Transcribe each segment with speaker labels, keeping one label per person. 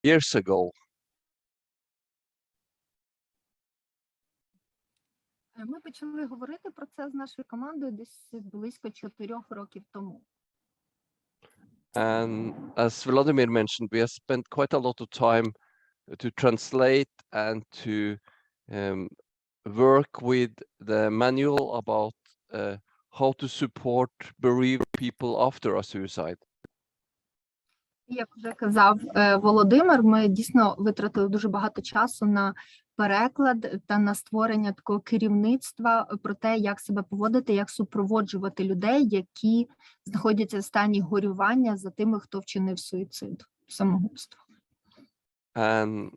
Speaker 1: years ago.
Speaker 2: Ми почали говорити про це з нашою командою десь близько 4 років тому.
Speaker 1: And as Vladimir mentioned, we have spent quite a lot of time to translate and to work with the manual about how to support bereaved people after a suicide.
Speaker 2: Як вже казав Володимир, ми дійсно витратили дуже багато часу на переклад та на створення такого керівництва про те, як себе поводити, як супроводжувати людей, які знаходяться в стані горювання за тими, хто вчинив суїцид, самогубство.
Speaker 1: And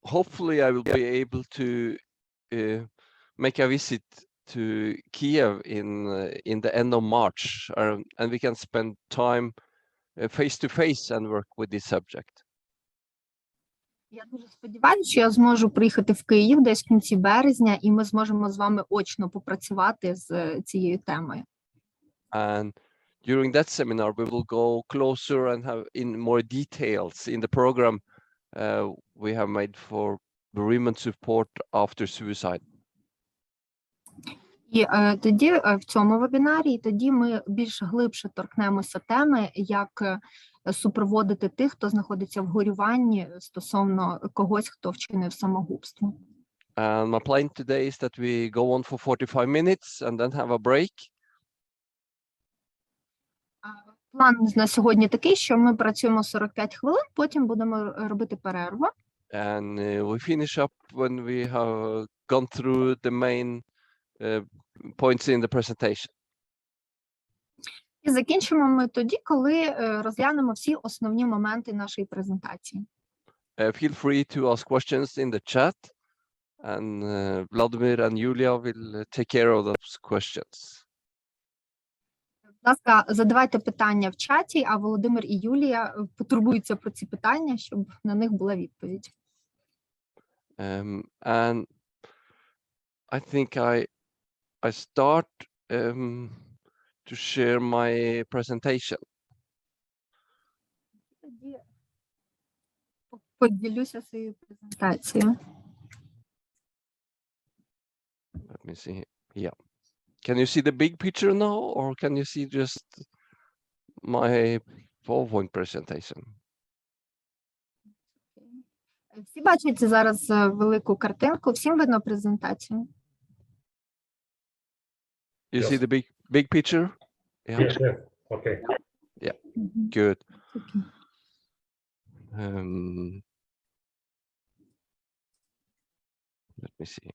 Speaker 1: hopefully I will be able to make a visit to Kiev in the end of March, and we can spend time face to face and work with this subject.
Speaker 2: Я дуже сподіваюся, що я зможу приїхати в Київ десь в кінці березня, і ми зможемо з вами очно попрацювати з цією темою.
Speaker 1: And during that seminar, we will go closer and have in more details in the program we have made for bereavement support after suicide.
Speaker 2: І тоді в цьому вебінарі, і тоді ми більш глибше торкнемося теми, як супроводити тих, хто знаходиться в горюванні стосовно когось, хто вчинив самогубство.
Speaker 1: And my plan today is that we go on for 45 minutes and then have a break.
Speaker 2: План на сьогодні такий, що ми працюємо 45 хвилин, потім будемо робити перерву.
Speaker 1: And we finish up when we have gone through the main points in the presentation.
Speaker 2: І закінчимо ми тоді, коли розглянемо всі основні моменти нашої презентації.
Speaker 1: Feel free to ask questions in the chat, and Vladimir and Julia will take care of those questions.
Speaker 2: Будь ласка, задавайте питання в чаті, а Володимир і Юлія потурбуються про ці питання, щоб на них була відповідь.
Speaker 1: And I think I start to share my presentation.
Speaker 2: Тоді поділюся своєю презентацією.
Speaker 1: Let me see. Yeah. Can you see the big picture now, or can you see just my PowerPoint presentation?
Speaker 2: Всі бачать зараз велику картинку, всім видно презентацію.
Speaker 1: You see the big picture? Yeah.
Speaker 3: Yes. Okay.
Speaker 1: Yeah. Good.
Speaker 2: Okay.
Speaker 1: Let me see.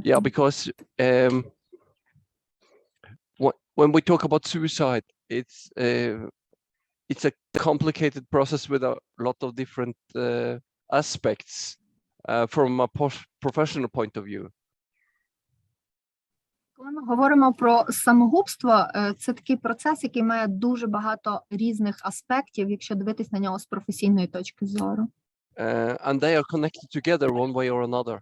Speaker 1: Yeah, because when we talk about suicide, it's a complicated process with a lot of different aspects from a professional point of view.
Speaker 2: Коли ми говоримо про самогубство, це такий процес, який має дуже багато різних аспектів, якщо дивитись на нього з професійної точки зору.
Speaker 1: And they are connected together one way or another.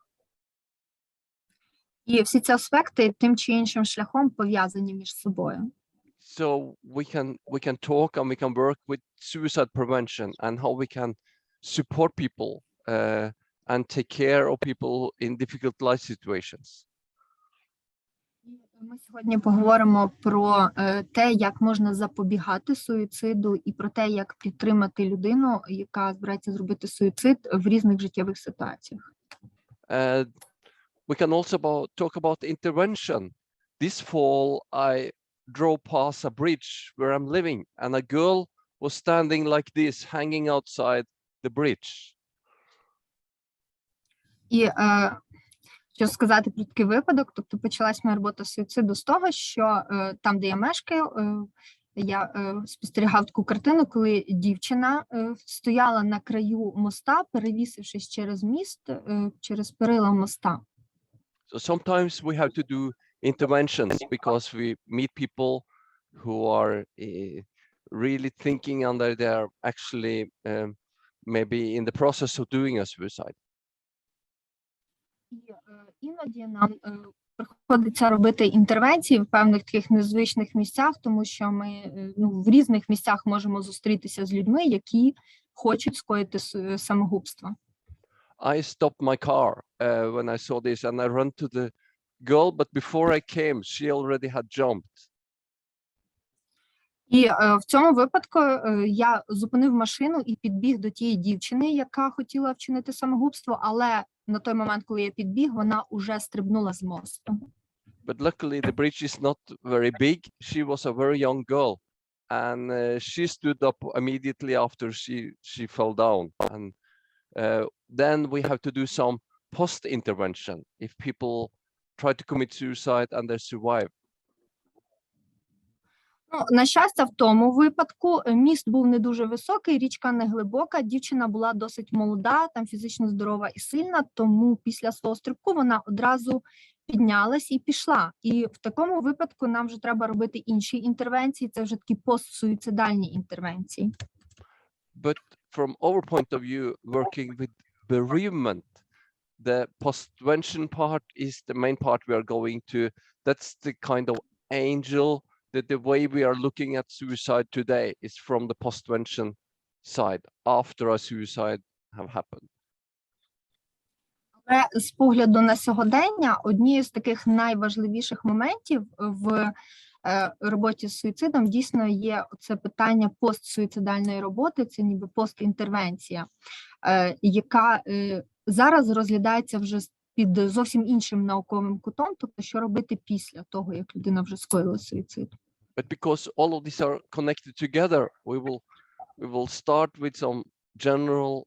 Speaker 2: І всі ці аспекти тим чи іншим шляхом пов'язані між собою.
Speaker 1: So we can talk and we can work with suicide prevention and how we can support people and take care of people in difficult life situations.
Speaker 2: Ми сьогодні поговоримо про те, як можна запобігати суїциду, і про те, як підтримати людину, яка збирається зробити суїцид в різних життєвих ситуаціях.
Speaker 1: We can also talk about intervention. This fall, I drove past a bridge where I'm living, and a girl was standing like this, hanging outside the bridge.
Speaker 2: І що сказати про такий випадок, тобто почалась моя робота з суїциду з того, що там, де я мешкаю, я спостерігав таку картину, коли дівчина стояла на краю моста, перевісившись через міст, через перила моста.
Speaker 1: So sometimes we have to do interventions because we meet people who are really thinking and they are actually maybe in the process of doing a suicide.
Speaker 2: Іноді нам приходиться робити інтервенції в певних таких незвичних місцях, тому що ми в різних місцях можемо зустрітися з людьми, які хочуть скоїти самогубство.
Speaker 1: I stopped my car when I saw this, and I ran to the girl, but before I came, she already had jumped.
Speaker 2: І в цьому випадку я зупинив машину і підбіг до тієї дівчини, яка хотіла вчинити самогубство, але на той момент, коли я підбіг, вона уже стрибнула з мосту.
Speaker 1: But luckily, the bridge is not very big. She was a very young girl, and she stood up immediately after she fell down. And then we have to do some post-intervention if people try to commit suicide and they survive.
Speaker 2: Ну, на щастя, в тому випадку міст був не дуже високий, річка не глибока, дівчина була досить молода, там фізично здорова і сильна, тому після свого стрибку вона одразу піднялась і пішла. І в такому випадку нам вже треба робити інші інтервенції, це вже такі постсуїцидальні інтервенції.
Speaker 1: But from our point of view, working with bereavement, the postvention part is the main part we are going to. That's the kind of angel that the way we are looking at suicide today is from the postvention side after a suicide have happened.
Speaker 2: Але з погляду на сьогодення, однією з таких найважливіших моментів в роботі з суїцидом дійсно є це питання постсуїцидальної роботи, це ніби постінтервенція, яка зараз розглядається вже під зовсім іншим науковим кутом, тобто що робити після того, як людина вже скоїла суїцид.
Speaker 1: But because all of these are connected together, we will start with some general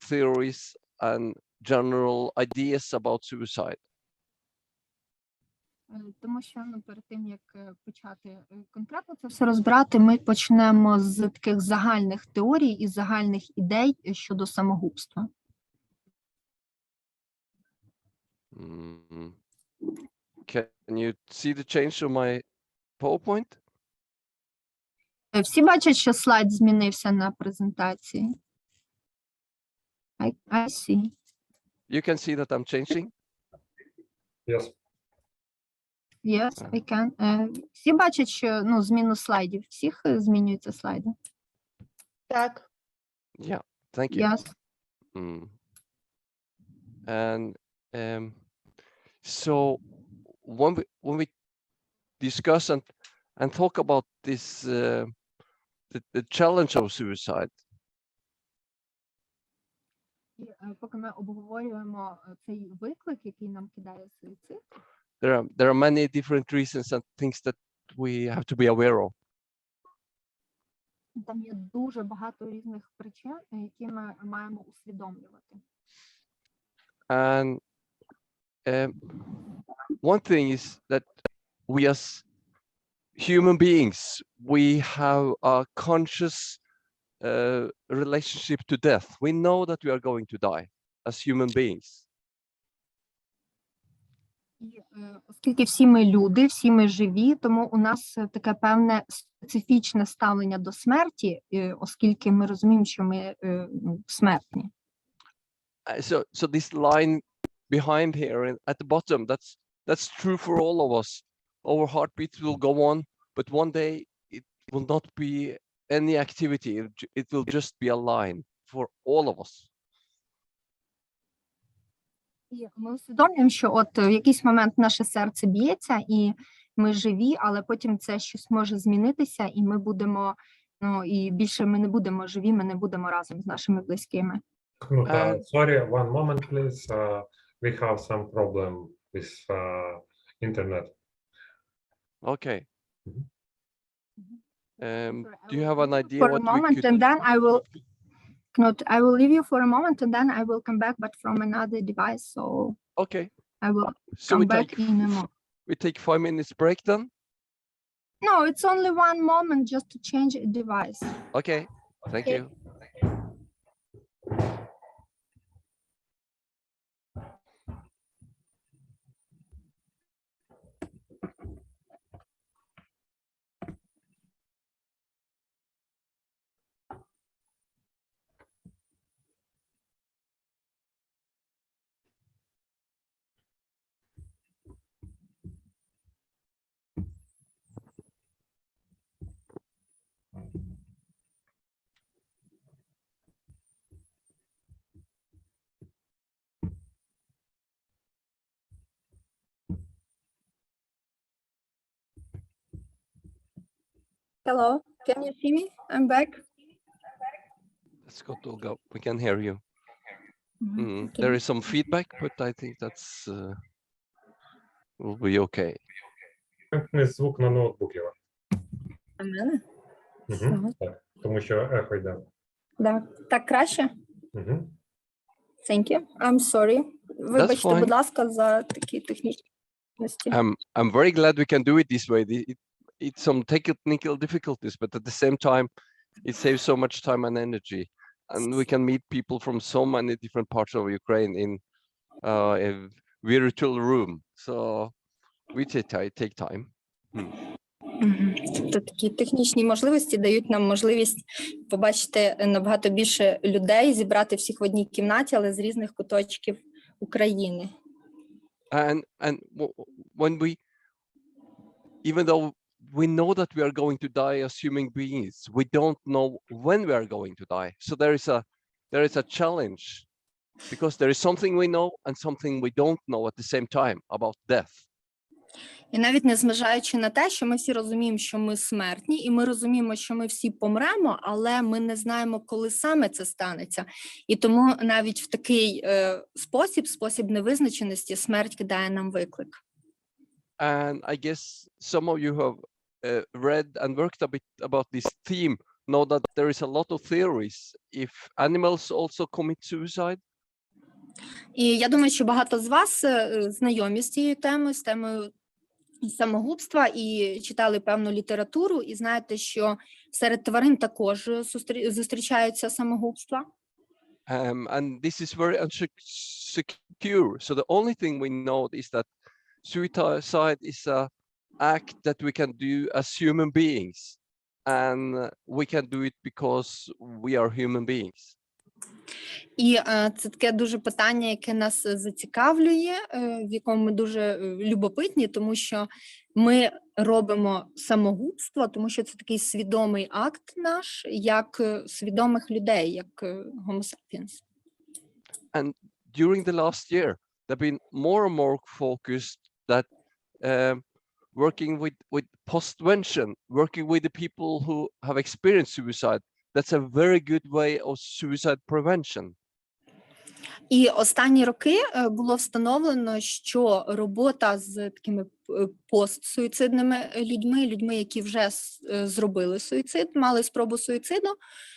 Speaker 1: theories and general ideas about suicide.
Speaker 2: Тому що перед тим, як почати конкретно це все розбирати, ми почнемо з таких загальних теорій і загальних ідей щодо самогубства.
Speaker 1: Can you see the change on my PowerPoint?
Speaker 2: Всі бачать, що слайд змінився на презентації? I see.
Speaker 1: You can see that I'm changing?
Speaker 3: Yes.
Speaker 2: Yes, I can. Всі бачать, що зміну слайдів. Всіх змінюються слайди?
Speaker 4: Так.
Speaker 1: Yeah, thank you.
Speaker 2: Yes.
Speaker 1: And so when we discuss and talk about this the challenge of suicide,
Speaker 2: Поки ми обговорюємо цей виклик, який нам кидає суїцид,
Speaker 1: there are many different reasons and things that we have to be aware of.
Speaker 2: там є дуже багато різних причин, які ми маємо усвідомлювати.
Speaker 1: And one thing is that we as human beings, we have a conscious relationship to death. We know that we are going to die as human beings.
Speaker 2: І оскільки всі ми люди, всі ми живі, тому у нас таке певне специфічне ставлення до смерті, оскільки ми розуміємо, що ми смертні.
Speaker 1: So this line behind here at the bottom, that's true for all of us. Our heartbeat will go on, but one day it will not be any activity. It will just be a line for all of us.
Speaker 2: І ми усвідомлюємо, що от в якийсь момент наше серце б'ється, і ми живі, але потім це щось може змінитися, і ми будемо, і більше ми не будемо живі, ми не будемо разом з нашими близькими.
Speaker 3: Sorry, one moment, please. We have some problem with internet.
Speaker 1: Okay. Do you have an idea
Speaker 2: For a
Speaker 1: what we
Speaker 2: moment,
Speaker 1: could...
Speaker 2: and then I will, Knut, I will leave you for a moment, and then I will come back, but from another device. So
Speaker 1: Okay.
Speaker 2: I will
Speaker 1: So
Speaker 2: come back in a moment.
Speaker 1: we take 5 minutes break then?
Speaker 2: No, it's only one moment just to change a device.
Speaker 1: Okay. Thank
Speaker 2: Okay.
Speaker 1: you.
Speaker 5: Hello, can you see me? I'm back.
Speaker 1: Let's go to go. We can hear you.
Speaker 5: Okay.
Speaker 1: There is some feedback, but I think that's will be okay.
Speaker 3: Вимкни звук на ноутбук, Єва.
Speaker 5: А мене?
Speaker 3: Так, тому що ехо йде.
Speaker 5: Да. Так краще? Thank you. I'm sorry. Вибачте,
Speaker 1: fine.
Speaker 5: будь ласка, за такі технічні складності.
Speaker 1: I'm very glad we can do it this way. It's some technical difficulties, but at the same time, it saves so much time and energy, and we can meet people from so many different parts of Ukraine in a virtual room. So we take time.
Speaker 5: Тобто такі технічні можливості дають нам можливість побачити набагато більше людей, зібрати всіх в одній кімнаті, але з різних куточків України.
Speaker 1: And when we, even though we know that we are going to die as human beings, we don't know when we are going to die. So there is a challenge, because there is something we know and something we don't know at the same time about death.
Speaker 5: І навіть незважаючи на те, що ми всі розуміємо, що ми смертні, і ми розуміємо, що ми всі помремо, але ми не знаємо, коли саме це станеться. І тому навіть в такий спосіб невизначеності смерть кидає нам виклик.
Speaker 1: And I guess some of you have read and worked a bit about this theme, know that there is a lot of theories if animals also commit suicide.
Speaker 5: І я думаю, що багато з вас знайомі з цією темою, з темою самогубства, і читали певну літературу, і знаєте, що серед тварин також зустрічаються самогубства.
Speaker 1: And this is very unsecure. So the only thing we know is that suicide is an act that we can do as human beings, and we can do it because we are human beings.
Speaker 5: І це таке дуже питання, яке нас зацікавлює, в якому ми дуже любопитні, тому що ми робимо самогубство, тому що це такий свідомий акт наш, як свідомих людей, як Homo sapiens.
Speaker 1: And during the last year, there have been more and more focused that working with postvention, working with the people who have experienced suicide, that's a very good way of suicide prevention.
Speaker 5: І останні роки було встановлено, що робота з такими постсуїцидними людьми, які вже зробили суїцид, мали спробу суїциду,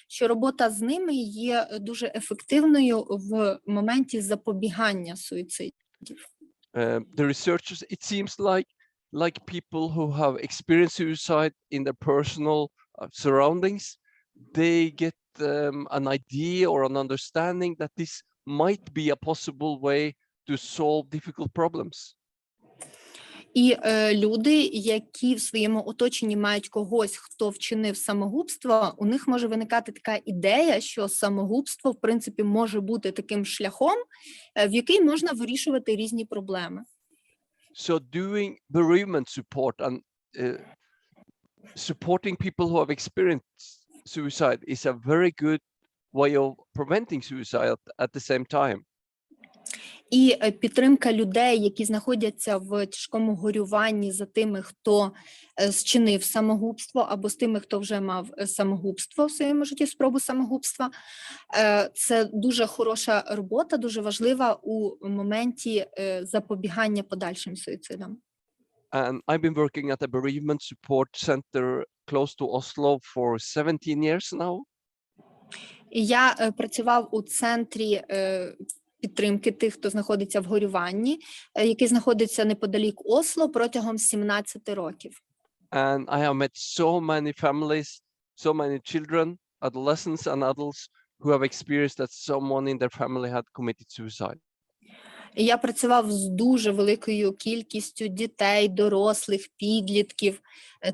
Speaker 5: що робота з ними є дуже ефективною в моменті запобігання суїцидів.
Speaker 1: The researchers, it seems like people who have experienced suicide in their personal surroundings, they get an idea or an understanding that this might be a possible way to solve difficult problems.
Speaker 5: І люди, які в своєму оточенні мають когось, хто вчинив самогубство, у них може виникати така ідея, що самогубство, в принципі, може бути таким шляхом, в який можна вирішувати різні проблеми.
Speaker 1: So doing bereavement support and supporting people who have experienced suicide is a very good way of preventing suicide at the same time.
Speaker 5: І підтримка людей, які знаходяться в тяжкому горюванні за тими, хто зчинив самогубство, або з тими, хто вже мав самогубство в своєму житті, спробу самогубства, це дуже хороша робота, дуже важлива у моменті запобігання подальшим суїцидам.
Speaker 1: And I've been working at a bereavement support center close to Oslo for 17 years now.
Speaker 5: І я працював у центрі підтримки тих, хто знаходиться в горюванні, який знаходиться неподалік Осло протягом 17 років.
Speaker 1: And I have met so many families, so many children, adolescents and adults who have experienced that someone in their family had committed suicide.
Speaker 5: І я працював з дуже великою кількістю дітей, дорослих, підлітків,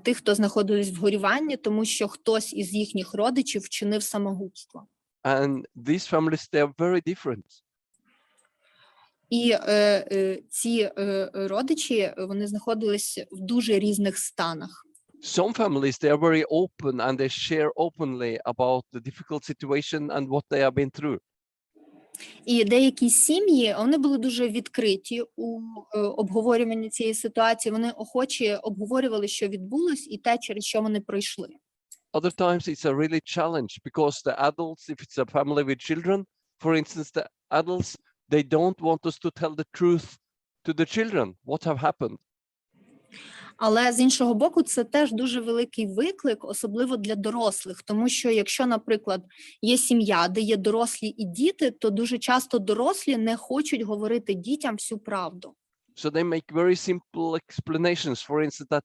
Speaker 5: тих, хто знаходились в горюванні, тому що хтось із їхніх родичів вчинив самогубство.
Speaker 1: And these families, they are very different.
Speaker 5: І ці родичі, вони знаходились в дуже різних станах.
Speaker 1: Some families, they are very open and they share openly about the difficult situation and what they have been through.
Speaker 5: І деякі сім'ї, вони були дуже відкриті у обговорюванні цієї ситуації, вони охоче обговорювали, що відбулось, і те, через що вони пройшли.
Speaker 1: other times it's a really challenge because the adults, if it's a family with children, for instance, the adults, they don't want us to tell the truth to the children, what have happened.
Speaker 5: Але з іншого боку, це теж дуже великий виклик, особливо для дорослих, тому що якщо, наприклад, є сім'я, де є дорослі і діти, то дуже часто дорослі не хочуть говорити дітям всю правду.
Speaker 1: So they make very simple explanations, for instance, that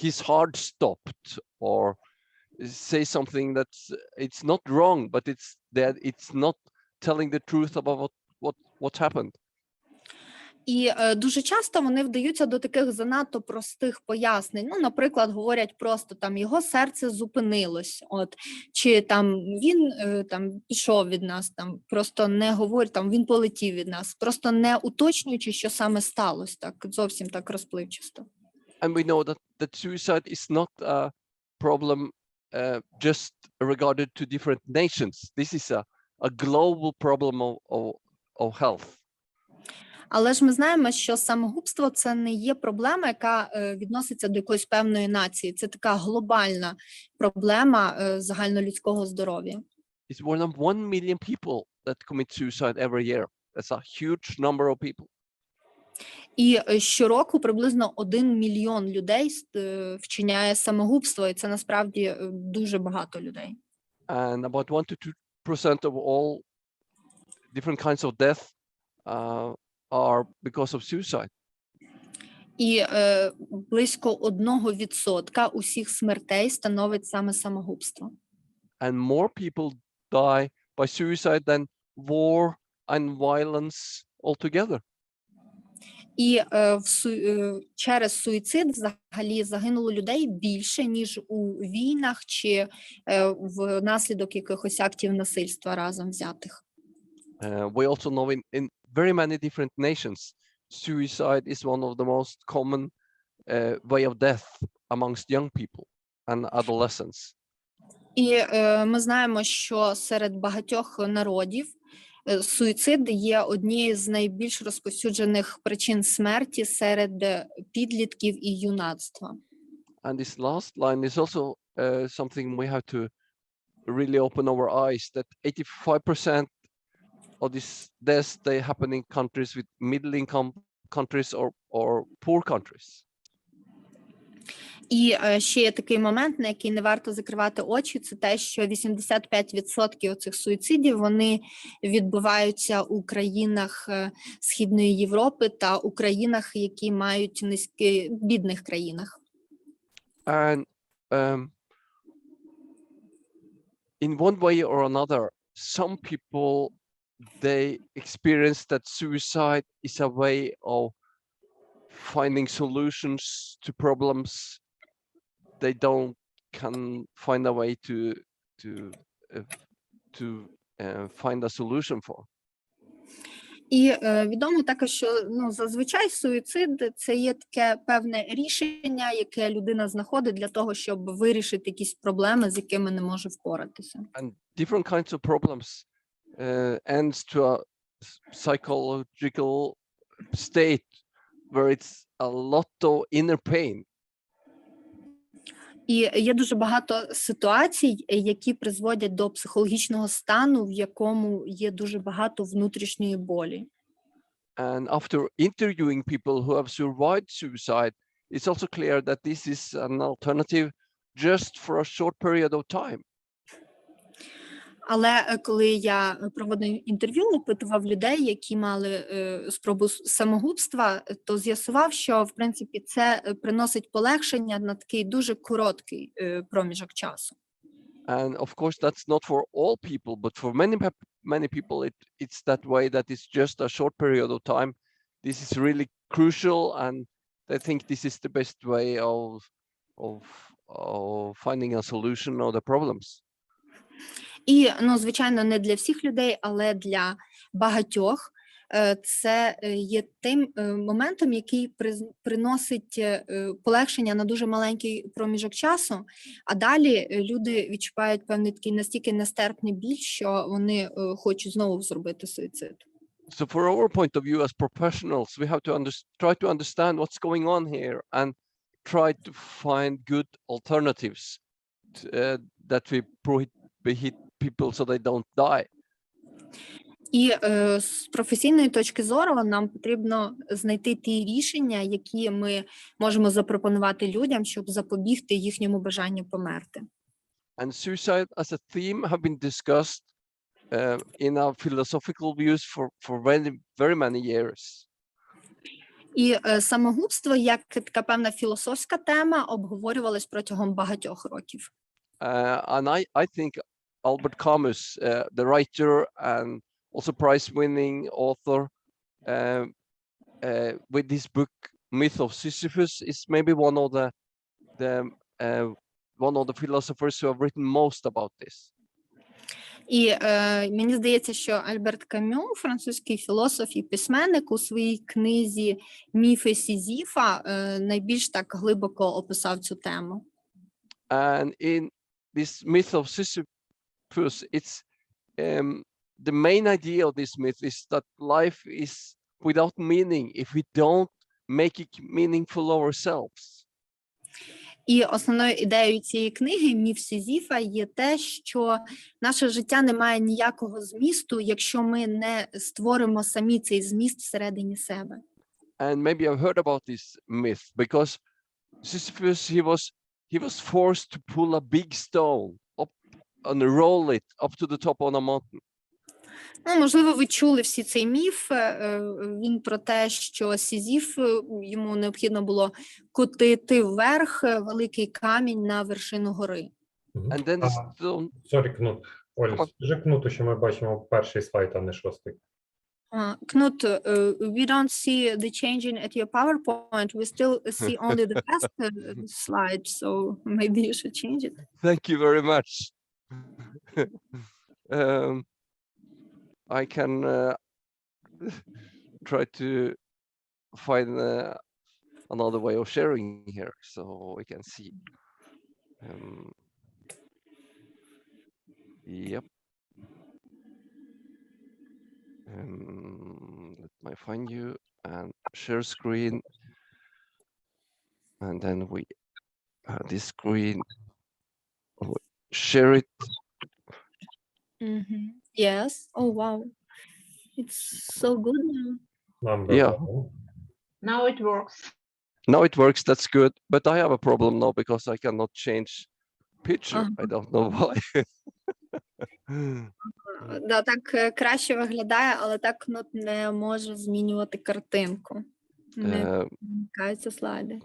Speaker 1: his heart stopped, or say something that's it's not wrong, but it's that it's not telling the truth about what happened.
Speaker 5: І дуже часто вони вдаються до таких занадто простих пояснень. Ну, наприклад, говорять просто там його серце зупинилось, от чи там він там пішов від нас, там просто не говорять, там він полетів від нас, просто не уточнюючи, що саме сталося, так зовсім так розпливчасто.
Speaker 1: And we know that suicide is not a problem just regarded to different nations. This is a global problem of health.
Speaker 5: Але ж ми знаємо, що самогубство – це не є проблема, яка відноситься до якоїсь певної нації. Це така глобальна проблема загальнолюдського здоров'я.
Speaker 1: It's more than 1 million people that commit suicide every year. That's a huge number of people.
Speaker 5: І щороку приблизно 1 мільйон людей вчиняє самогубство, і це насправді дуже багато людей.
Speaker 1: And about 1 to 2% of all different kinds of death are because of suicide.
Speaker 5: І близько 1% усіх смертей становить саме самогубство.
Speaker 1: And more people die by suicide than war and violence altogether.
Speaker 5: І через суїцид взагалі загинуло людей більше, ніж у війнах чи внаслідок якихось актів насильства разом взятих.
Speaker 1: We also know in very many different nations, suicide is one of the most common way of death amongst young people and adolescents.
Speaker 5: І ми знаємо, що серед багатьох народів суїцид є однією з найбільш розповсюджених причин смерті серед підлітків і юнацтва.
Speaker 1: And this last line is also something we have to really open our eyes, that 85% of these deaths, they happen in countries with middle income countries or poor countries.
Speaker 5: І ще є такий момент, на який не варто закривати очі, це те, що 85% цих суїцидів, вони відбуваються у країнах Східної Європи та у країнах, які мають бідних країнах.
Speaker 1: And in one way or another, some people, they experience that suicide is a way of finding solutions to problems they can find a way to find a solution for.
Speaker 5: І відомо також, що зазвичай суїцид – це є таке певне рішення, яке людина знаходить для того, щоб вирішити якісь проблеми, з якими не може впоратися.
Speaker 1: And different kinds of problems ends to a psychological state where it's a lot of inner pain.
Speaker 5: І є дуже багато ситуацій, які призводять до психологічного стану, в якому є дуже багато внутрішньої болі.
Speaker 1: And after interviewing people who have survived suicide, it's also clear that this is an alternative just for a short period of time.
Speaker 5: Але коли я проводив інтерв'ю, опитував людей, які мали спробу самогубства, то з'ясував, що, в принципі, це приносить полегшення на такий дуже короткий проміжок часу.
Speaker 1: And of course, that's not for all people, but for many people, it's that way, that it's just a short period of time. This is really crucial, and I think this is the best way of finding a solution of the problems.
Speaker 5: І, звичайно, не для всіх людей, але для багатьох це є тим моментом, який приносить полегшення на дуже маленький проміжок часу, а далі люди відчувають певний такий настільки нестерпний біль, що вони хочуть знову зробити суїцид.
Speaker 1: So for our point of view as professionals, we have to try to understand what's going on here and try to find good alternatives that we prohibit people so they don't die.
Speaker 5: І з професійної точки зору нам потрібно знайти ті рішення, які ми можемо запропонувати людям, щоб запобігти їхньому бажанню померти.
Speaker 1: And suicide as a theme have been discussed in our philosophical views for very many years.
Speaker 5: І самогубство, як така певна філософська тема, обговорювалось протягом багатьох років.
Speaker 1: And I think Albert Camus, the writer and also prize-winning author, with this book Myth of Sisyphus, is maybe one of the philosophers who have written most about this.
Speaker 5: І мені здається, що Альберт Камю, французький філософ і письменник, у своїй книзі «Міфи Сізіфа» найбільш так глибоко описав цю тему.
Speaker 1: And in this myth of Sisyphus, it's the main idea of this myth is that life is without meaning if we don't make it meaningful ourselves.
Speaker 5: І основною ідеєю цієї книги «Міф Сізіфа» є те, що наше життя не має ніякого змісту, якщо ми не створимо самі цей зміст всередині себе.
Speaker 1: And maybe I've heard about this myth because Sisyphus, he was forced to pull a big stone up and roll it up to the top of a mountain.
Speaker 5: Ну, можливо, ви чули всі цей міф. Він про те, що Сізіф, йому необхідно було котити вверх великий камінь на вершину гори.
Speaker 1: And then the stone,
Speaker 3: Сорі, Кнут. Оль, скажи Кнуту, що ми бачимо перший слайд, а не шостий.
Speaker 5: Knut, we don't see the changing at your PowerPoint. We still see only the first slide, so maybe you should change it.
Speaker 1: thank you very much. I can try to find another way of sharing here so we can see. Yep. Let me find you and share screen. And then we this screen, share it.
Speaker 5: Yes. Oh, wow. It's so good now.
Speaker 3: Number
Speaker 1: Yeah.
Speaker 3: one.
Speaker 4: Now it works.
Speaker 1: Now it works, that's good. But I have a problem now because I cannot change picture. I don't know why.
Speaker 5: Да, так краще виглядає, але так Кнут не може змінювати картинку. Не вмикаються слайди.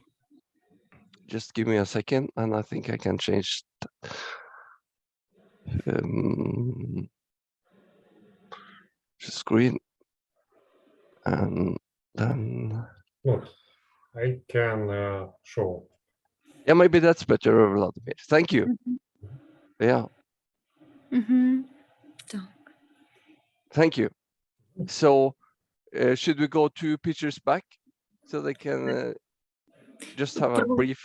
Speaker 1: Just give me a second and I think I can change screen and then
Speaker 3: Look, I can show.
Speaker 1: yeah, maybe that's better, Vladimir. Thank you. Yeah,
Speaker 5: Так.
Speaker 1: thank you. So should we go 2 pictures back so they can just have a brief?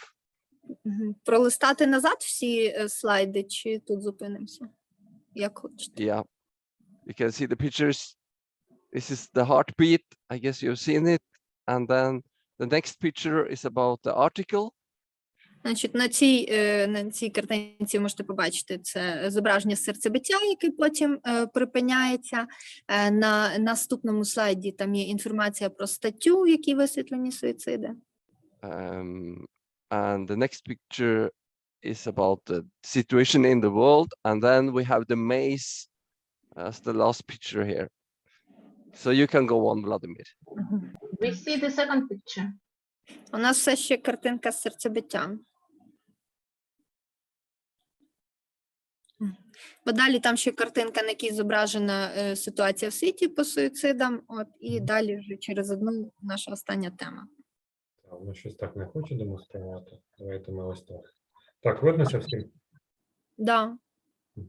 Speaker 5: Пролистати назад всі слайди, чи тут зупинимося? Як хочете.
Speaker 1: Yeah, you can see the pictures. This is the heartbeat. I guess you've seen it. And then the next picture is about the article.
Speaker 5: Значить, на цій картинці ви можете побачити це зображення серцебиття, яке потім припиняється. На наступному слайді там є інформація про статтю, в якій висвітлені суїциди.
Speaker 1: And the next picture is about the situation in the world. And then we have the maze as the last picture here. So you can go on, Vladimir.
Speaker 4: We see the second picture.
Speaker 5: У нас все ще картинка з серцебиттям. Бо далі там ще картинка, на якій зображена ситуація в світі по суїцидам. От, і далі вже через одну наша остання тема.
Speaker 3: Воно щось так не хоче демонструвати. Давайте ми ось так. Так, виднося всім?
Speaker 5: Да.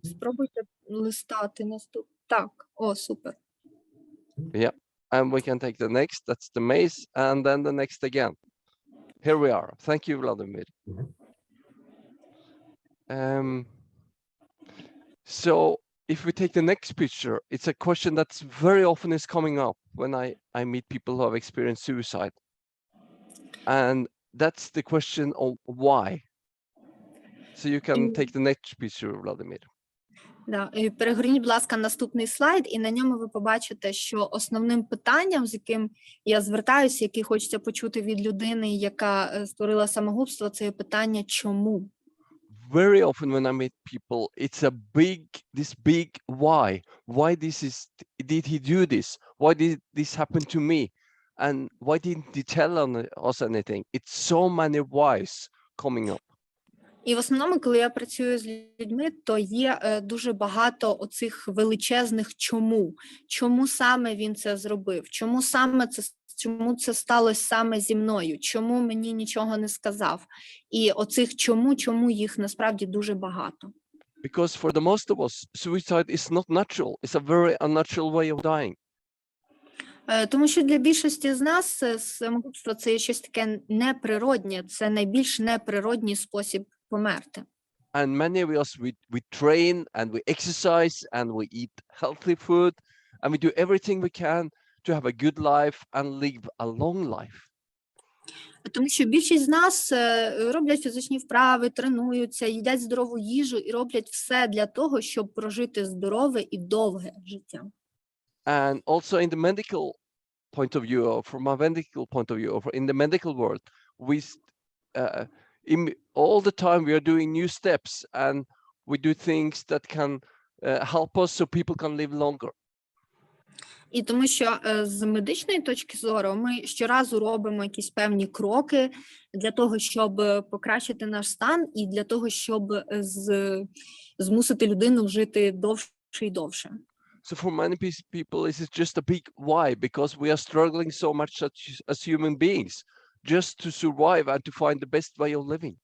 Speaker 5: Спробуйте листати наступ. Так, о, супер.
Speaker 1: Yeah, and we can take the next. That's the maze, and then the next again. Here we are. Thank you, Vladimir. So if we take the next picture, it's a question that's very often is coming up when I meet people who have experienced suicide. And that's the question of why. So you can take the next picture, Vladimir.
Speaker 5: Да, і перегорніть, будь ласка, наступний слайд, і на ньому ви побачите, що основним питанням, з яким я звертаюся, яке хочеться почути від людини, яка створила самогубство, це є питання «чому?».
Speaker 1: Very often when I meet people, it's this big why. Why did he do this? Why did this happen to me? And why didn't he tell us anything? It's so many whys coming up.
Speaker 5: І в основному, коли я працюю з людьми, то є дуже багато оцих величезних «чому?». Чому саме він це зробив? Чому це сталося саме зі мною? Чому мені нічого не сказав? І оцих чому їх насправді дуже багато.
Speaker 1: Because for the most of us, suicide is not natural. It's a very unnatural way of dying.
Speaker 5: Тому що для більшості з нас самогубство – це щось таке неприроднє, це найбільш неприродній спосіб померти.
Speaker 1: And many of us, we train and we exercise and we eat healthy food and we do everything we can to have a good life and live a long life.
Speaker 5: Тому що більшість з нас роблять фізичні вправи, тренуються, їдять здорову їжу і роблять все для того, щоб прожити здорове і довге життя.
Speaker 1: And also in the medical point of view, or from a medical point of view, or in the medical world, all the time we are doing new steps and we do things that can help us so people can live longer.
Speaker 5: І тому що з медичної точки зору ми щоразу робимо якісь певні кроки для того, щоб покращити наш стан і для того, щоб змусити людину жити довше і довше.
Speaker 1: So for many people, this is just a big why, because we are struggling so much as human beings, just to survive and to find the best way of living.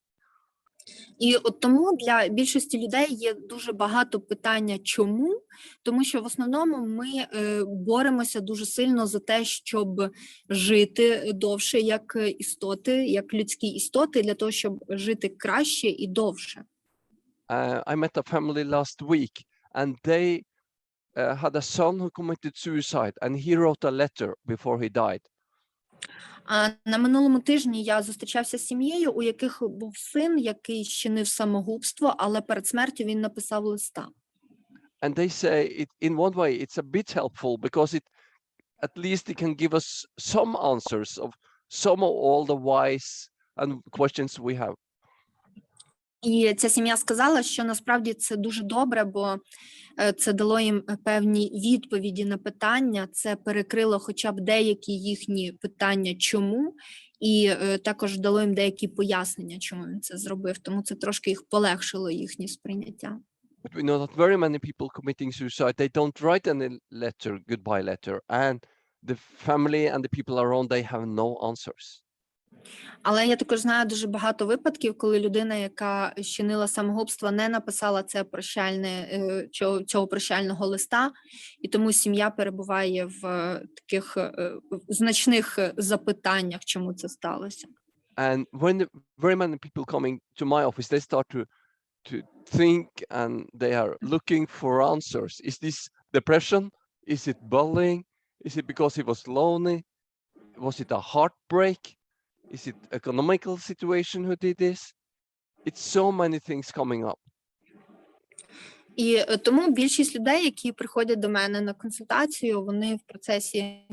Speaker 5: І от тому для більшості людей є дуже багато питання «чому?», тому що в основному ми боремося дуже сильно за те, щоб жити довше як істоти, як людські істоти, для того, щоб жити краще і довше.
Speaker 1: I met a family last week and they had a son who committed suicide and he wrote a letter before he died.
Speaker 5: А на минулому тижні я зустрічався з сім'єю, у яких був син, який чинив самогубство, але перед смертю він написав листа.
Speaker 1: And they say in one way it's a bit helpful because at least it can give us some answers of some of all the whys and questions we have.
Speaker 5: І ця сім'я сказала, що насправді це дуже добре, бо це дало їм певні відповіді на питання, це перекрило хоча б деякі їхні питання «чому?», і також дало їм деякі пояснення, чому він це зробив, тому це трошки їх полегшило, їхнє сприйняття.
Speaker 1: But we know that very many people committing suicide, they don't write any letter, goodbye letter, and the family and the people around, they have no answers.
Speaker 5: Але я також знаю дуже багато випадків, коли людина, яка чинила самогубство, не написала цього прощального листа, і тому сім'я перебуває в таких значних запитаннях, чому це сталося.
Speaker 1: And when very many people coming to my office, they start to think and they are looking for answers. Is this depression? Is it bullying? Is it because he was lonely? Was it a heartbreak? Is it economical situation who did this? It's so many things coming up.
Speaker 5: І тому більшість людей, які приходять до мене на консультацію, вони в процесі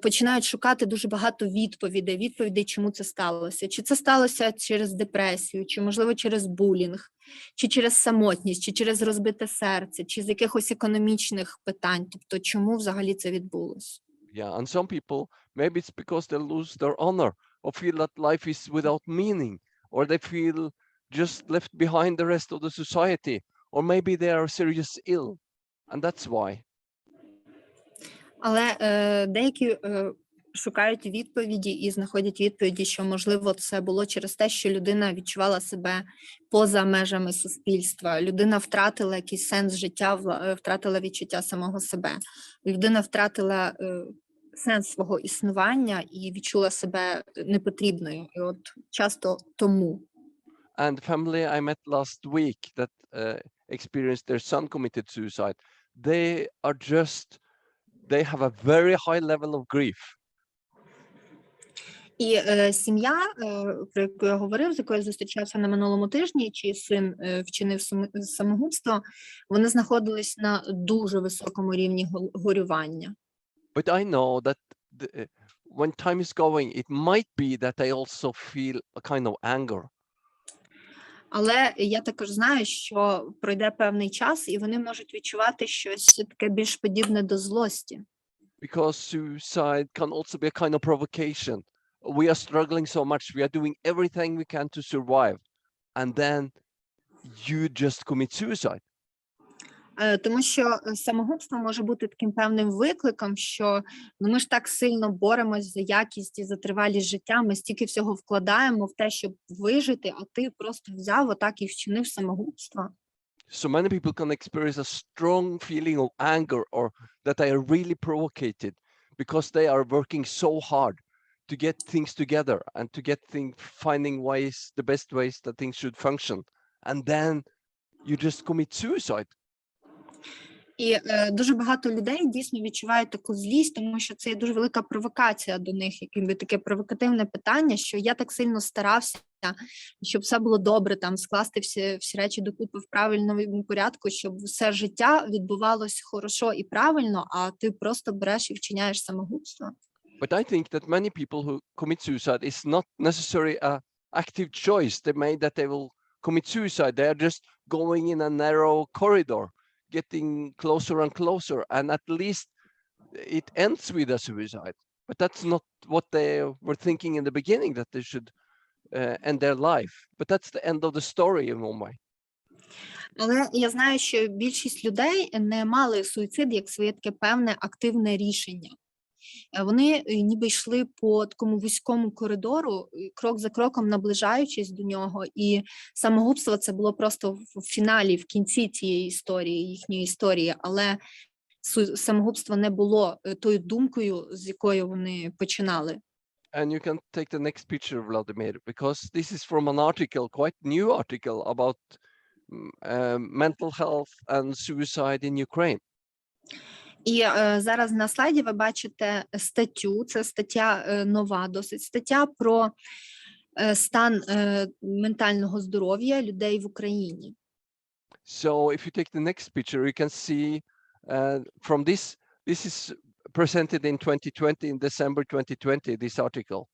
Speaker 5: починають шукати дуже багато відповідей, чому це сталося. Чи це сталося через депресію, чи, можливо, через булінг, чи через самотність, чи через розбите серце, чи з якихось економічних питань. Тобто, чому взагалі це відбулося?
Speaker 1: Yeah, and some people, maybe it's because they lose their honor or feel that life is without meaning, or they feel just left behind the rest of the society, or maybe they are seriously ill, and that's why.
Speaker 5: Але деякі шукають відповіді і знаходять відповіді, що, можливо, це було через те, що людина відчувала себе поза межами суспільства, людина втратила якийсь сенс життя, втратила відчуття самого себе, людина втратила сенс свого існування і відчула себе непотрібною. І от часто тому.
Speaker 1: And the family I met last week that experienced their son committed suicide, they have a very high level of grief.
Speaker 5: І сім'я, про яку я говорив, з якою я зустрічався на минулому тижні, чий син вчинив самогубство, вони знаходились на дуже високому рівні горювання.
Speaker 1: But I know that when time is going, it might be that I also feel a kind of anger.
Speaker 5: Але я також знаю, що пройде певний час, і вони можуть відчувати щось таке більш подібне до злості.
Speaker 1: Because suicide can also be a kind of provocation. We are struggling so much, we are doing everything we can to survive, and then you just commit suicide.
Speaker 5: Тому що самогубство може бути таким певним викликом, що ми ж так сильно боремось за якість і за тривалість життя, ми стільки всього вкладаємо в те, щоб вижити, а ти просто взяв отак і вчинив самогубство.
Speaker 1: So many people can experience a strong feeling of anger or that they are really provocated because they are working so hard to get things together and to get finding ways, the best ways that things should function. And then you just commit suicide.
Speaker 5: І дуже багато людей дійсно відчувають таку злість, тому що це є дуже велика провокація до них, якби таке провокативне питання, що я так сильно старався, щоб все було добре, там скласти всі речі докупи в правильному порядку, щоб все життя відбувалось хорошо і правильно, а ти просто береш і вчиняєш самогубство.
Speaker 1: But I think that many people who commit suicide is not necessarily an active choice they made that they will commit suicide. They are just going in a narrow corridor, getting closer and closer, and at least it ends with a suicide. But that's not what they were thinking in the beginning, that they should end their life. But that's the end of the story in one way.
Speaker 5: Але я знаю, що більшість людей не мали суїцид як своє таке певне активне рішення. Вони ніби йшли по такому вузькому коридору, крок за кроком наближаючись до нього, і самогубство це було просто в фіналі, в кінці цієї історії, їхньої історії, але самогубство не було тою думкою, з якою вони починали.
Speaker 1: And you can take the next picture, Vladimir, because this is from an article, quite new article about mental health and suicide in Ukraine.
Speaker 5: І зараз на слайді ви бачите статтю, це стаття нова, досить стаття про стан ментального здоров'я людей в Україні.
Speaker 1: So if you take the next picture, you can see from this is presented in 2020, in December 2020, this article.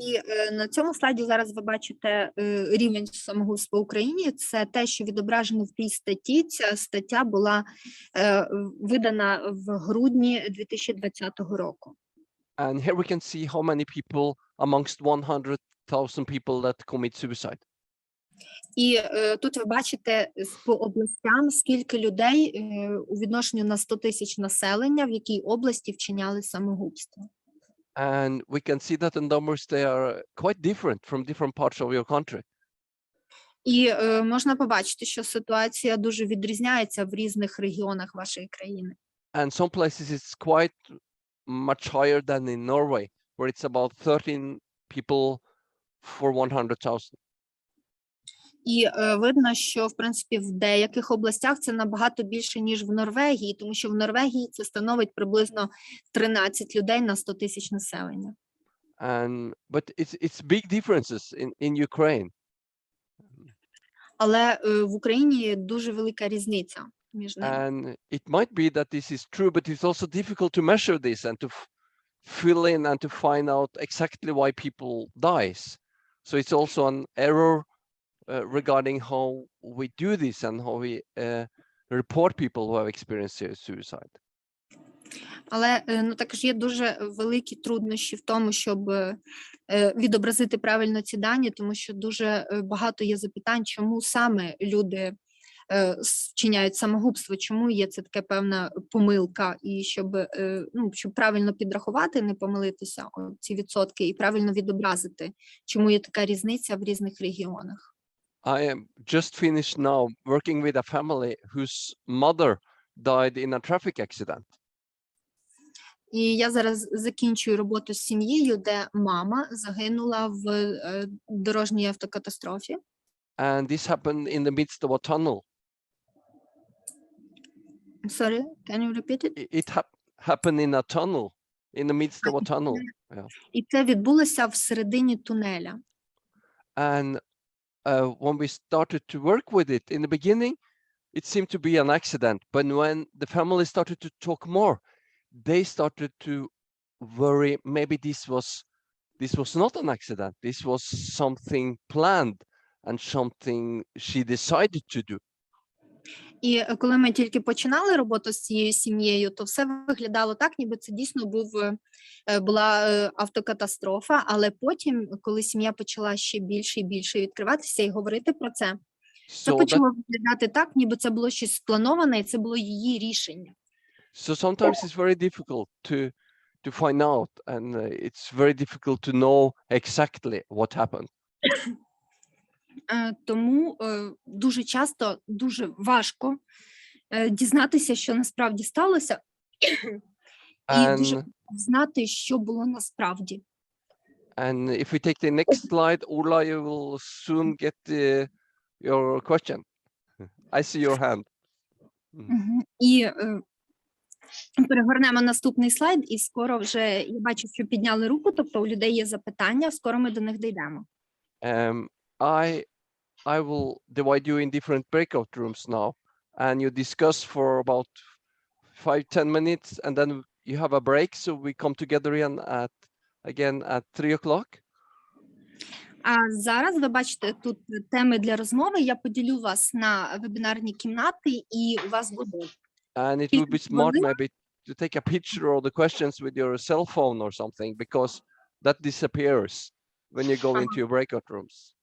Speaker 5: І на цьому слайді зараз ви бачите рівень самогубства в Україні. Це те, що відображено в тій статті. Ця стаття була видана в грудні 2020 року.
Speaker 1: And here we can see how many people amongst 100,000 people that commit suicide.
Speaker 5: І тут ви бачите по областям, скільки людей у відношенню на 100 тисяч населення, в якій області вчиняли самогубство.
Speaker 1: And we can see that the numbers, they are quite different from different parts of your country.
Speaker 5: І можна побачити, що ситуація дуже відрізняється в різних регіонах вашої країни.
Speaker 1: And some places it's quite much higher than in Norway, where it's about 13 people for 100,000.
Speaker 5: І видно, що, в принципі, в деяких областях це набагато більше, ніж в Норвегії, тому що в Норвегії це становить приблизно 13 людей на 100 тисяч населення.
Speaker 1: But it's big differences in Ukraine.
Speaker 5: Але в Україні дуже велика різниця між ними.
Speaker 1: And it might be that this is true, but it's also difficult to measure this and to fill in and to find out exactly why people dies. So it's also an error regarding how we do this and how we report people who have experienced suicide.
Speaker 5: Але також є дуже великі труднощі в тому, щоб відобразити правильно ці дані, тому що дуже багато є запитань, чому саме люди вчиняють самогубство, чому є це така певна помилка, і щоб правильно підрахувати, не помилитися ці відсотки, і правильно відобразити, чому є така різниця в різних регіонах.
Speaker 1: I am just finished now working with a family whose mother died in a traffic accident.
Speaker 5: І я зараз закінчую роботу з сім'єю, де мама загинула в дорожній автокатастрофі.
Speaker 1: And this happened in the midst of a tunnel.
Speaker 5: Sorry, can you repeat it?
Speaker 1: It happened in a tunnel. in the midst of a tunnel. Yeah.
Speaker 5: І це відбулося всередині тунеля.
Speaker 1: And when we started to work with it in the beginning, it seemed to be an accident. But when the family started to talk more, they started to worry. Maybe this was not an accident. This was something planned and something she decided to do.
Speaker 5: І коли ми тільки починали роботу з цією сім'єю, то все виглядало так, ніби це дійсно була автокатастрофа. Але потім, коли сім'я почала ще більше і більше відкриватися і говорити про це, це почало виглядати так, ніби це було щось сплановане, і це було її рішення.
Speaker 1: So sometimes it's very difficult to find out, and it's very difficult to know exactly what happened.
Speaker 5: Тому дуже часто дуже важко дізнатися, що насправді сталося, і дуже знати, що було насправді.
Speaker 1: And if we take the next slide, Ola, you will soon get your question. I see your hand.
Speaker 5: І перегорнемо наступний слайд, і скоро вже, я бачу, що підняли руку, тобто у людей є запитання, скоро ми до них дійдемо.
Speaker 1: I will divide you in different breakout rooms now, and you discuss for about 5-10 minutes, and then you have a break, so we come together again at 3 o'clock.
Speaker 5: А зараз ви бачите тут теми для розмови. Я поділю вас на вебінарні кімнати, і у вас буде.
Speaker 1: And it would be smart maybe to take a picture of the questions with your cell phone or something, because that disappears when you go into your breakout rooms.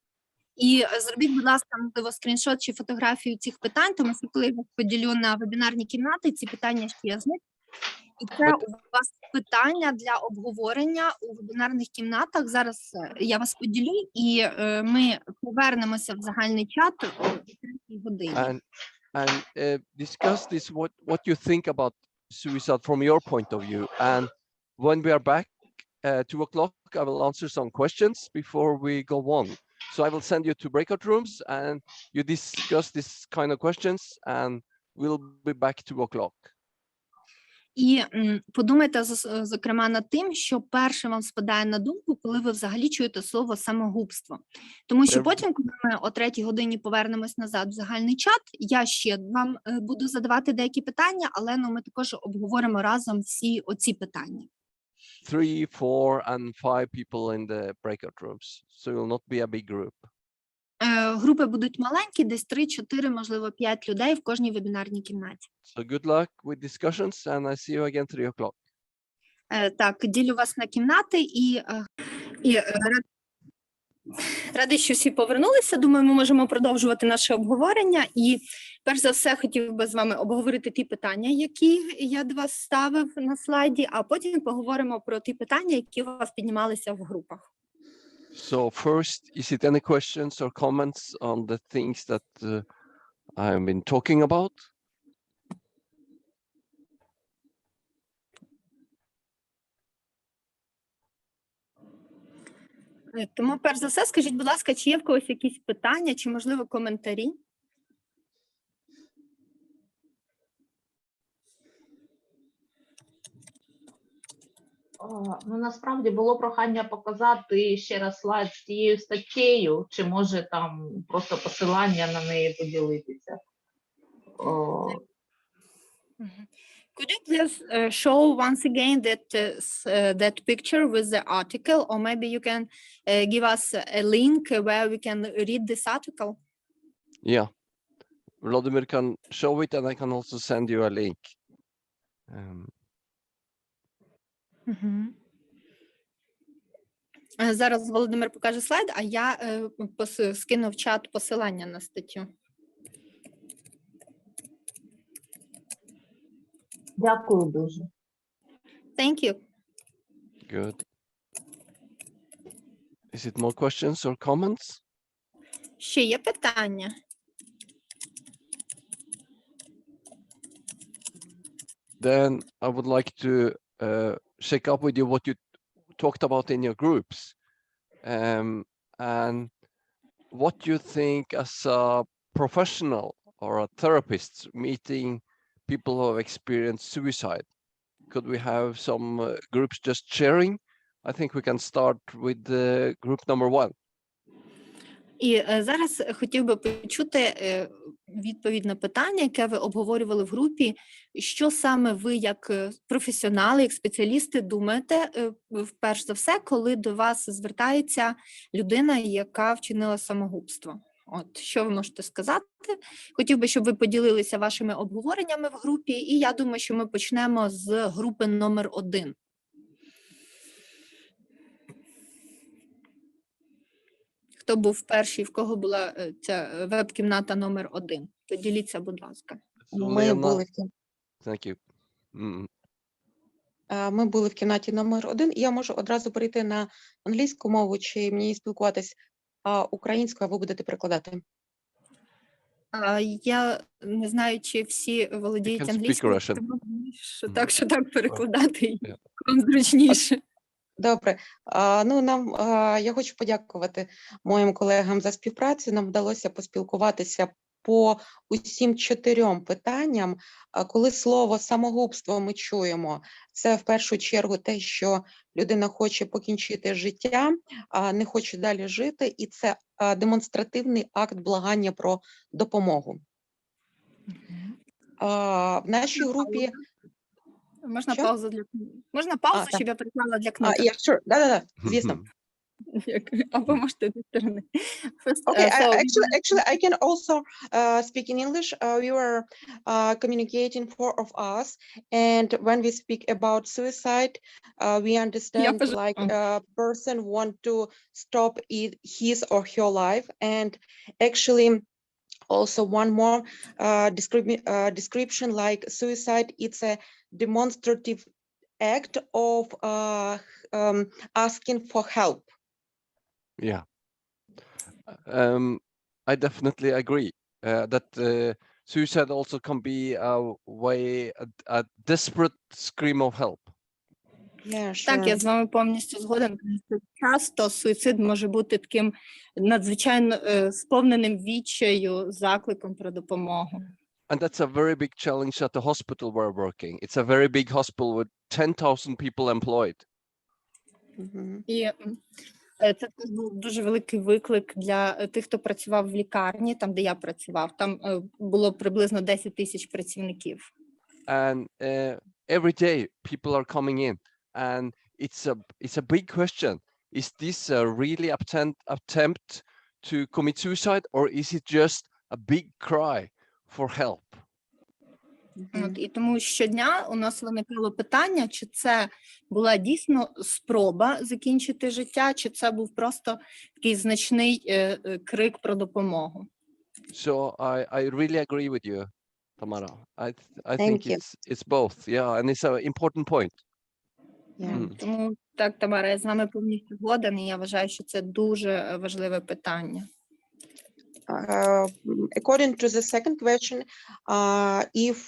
Speaker 5: І зробіть, будь ласка, можливо, скріншот чи фотографію цих питань, тому що коли я поділю на вебінарні кімнати, ці питання щезнуть. І це у вас питання для обговорення у вебінарних кімнатах. Зараз я вас поділю, і ми повернемося в загальний чат о 3 годині.
Speaker 1: And discuss this, what you think about suicide from your point of view. And when we are back 2 o'clock, I will answer some questions before we go on. So I will send you to breakout rooms, and you discuss this kind of questions, and we'll be back 2 o'clock.
Speaker 5: І подумайте, зокрема, над тим, що перше вам спадає на думку, коли ви взагалі чуєте слово самогубство. Тому що потім, коли ми о 3 годині повернемось назад в загальний чат, я ще вам буду задавати деякі питання, але ми також обговоримо разом всі оці питання.
Speaker 1: 3, 4, and 5 people in the breakout rooms. So it will not be a big group.
Speaker 5: Групи будуть маленькі, десь 3, 4, можливо, 5 людей в кожній вебінарній кімнаті.
Speaker 1: So good luck with discussions, and I see you again 3 o'clock.
Speaker 5: Так, ділю вас на кімнати і радий, що всі повернулися. Думаю, ми можемо продовжувати наше обговорення. І перш за все, хотів би з вами обговорити ті питання, які я до вас ставив на слайді, а потім поговоримо про ті питання, які у вас піднімалися в групах.
Speaker 1: So first, is it any questions or comments on the things that I've been talking about?
Speaker 5: Тому, перш за все, скажіть, будь ласка, чи є в когось якісь питання, чи, можливо, коментарі?
Speaker 4: Ну, насправді було прохання показати ще раз слайд з тією статтею, чи може там просто посилання на неї поділитися.
Speaker 5: Could you please show once again that picture with the article, or maybe you can give us a link where we can read this article?
Speaker 1: Yeah, Vladimir can show it, and I can also send you a link.
Speaker 5: Зараз Володимир покаже слайд, а я скину в чат посилання на статтю.
Speaker 4: Дякую дуже.
Speaker 5: Thank you.
Speaker 1: Good. Is it more questions or comments?
Speaker 5: Ще є питання?
Speaker 1: Then I would like to check up with you what you talked about in your groups, and what you think as a professional or a therapist meeting people who have experienced suicide, could we have some groups just sharing? I think we can start with group number 1.
Speaker 5: І зараз хотів би почути відповідь на питання, яке ви обговорювали в групі. Що саме ви, як професіонали, як спеціалісти, думаєте, перш за все, коли до вас звертається людина, яка вчинила самогубство? От, що ви можете сказати? Хотів би, щоб ви поділилися вашими обговореннями в групі, і я думаю, що ми почнемо з групи номер 1. Хто був перший, в кого була ця веб-кімната номер 1? Поділіться, будь ласка.
Speaker 6: Ми були
Speaker 1: Thank you.
Speaker 6: Ми були в кімнаті номер 1, і я можу одразу перейти на англійську мову, чи мені спілкуватись українською, а ви будете перекладати?
Speaker 5: Я не знаю, чи всі володіють
Speaker 1: can speak
Speaker 5: англійською,
Speaker 1: Russian.
Speaker 5: тому так, що так перекладати, вам зручніше.
Speaker 6: Добре. Я хочу подякувати моїм колегам за співпрацю. Нам вдалося поспілкуватися по усім 4 питанням. Коли слово самогубство ми чуємо, це в першу чергу те, що людина хоче покінчити життя, не хоче далі жити, і це демонстративний акт благання про допомогу. В нашій групі...
Speaker 5: Можна
Speaker 6: Що?
Speaker 5: паузу
Speaker 6: так.
Speaker 5: щоб я переклала для кнопки?
Speaker 6: Sure. Да, звісно.
Speaker 5: Або можете зі сторони.
Speaker 6: Okay, actually, I can also speak in English. We were communicating 4 of us, and when we speak about suicide, we understand like a person want to stop his or her life, and actually also one more description like suicide. It's a demonstrative act of asking for help.
Speaker 1: Yeah. I definitely agree that suicide also can be a desperate scream of help.
Speaker 6: Yeah, sure.
Speaker 5: Так, я з вами повністю згоден. Часто суїцид може бути таким надзвичайно сповненим відчаю, закликом про допомогу.
Speaker 1: And that's a very big challenge at the hospital we're working. It's a very big hospital with 10,000 people employed.
Speaker 5: І це був дуже великий виклик для тих, хто працював в лікарні, там, де я працював. Там було приблизно 10 тисяч працівників.
Speaker 1: And every day people are coming in, and it's a big question. Is this a really attempt to commit suicide, or is it just a big cry for help?
Speaker 5: От, і тому щодня у нас виникало питання, чи це була дійсно спроба закінчити життя, чи це був просто такий значний крик про допомогу.
Speaker 1: So I really agree with you, Tamara. I
Speaker 6: Thank
Speaker 1: think
Speaker 6: you.
Speaker 1: it's both, yeah, and it's an important point.
Speaker 6: Yeah.
Speaker 5: Тому так, Тамара, я з вами повністю згоден, і я вважаю, що це дуже важливе питання.
Speaker 6: According to the second question, if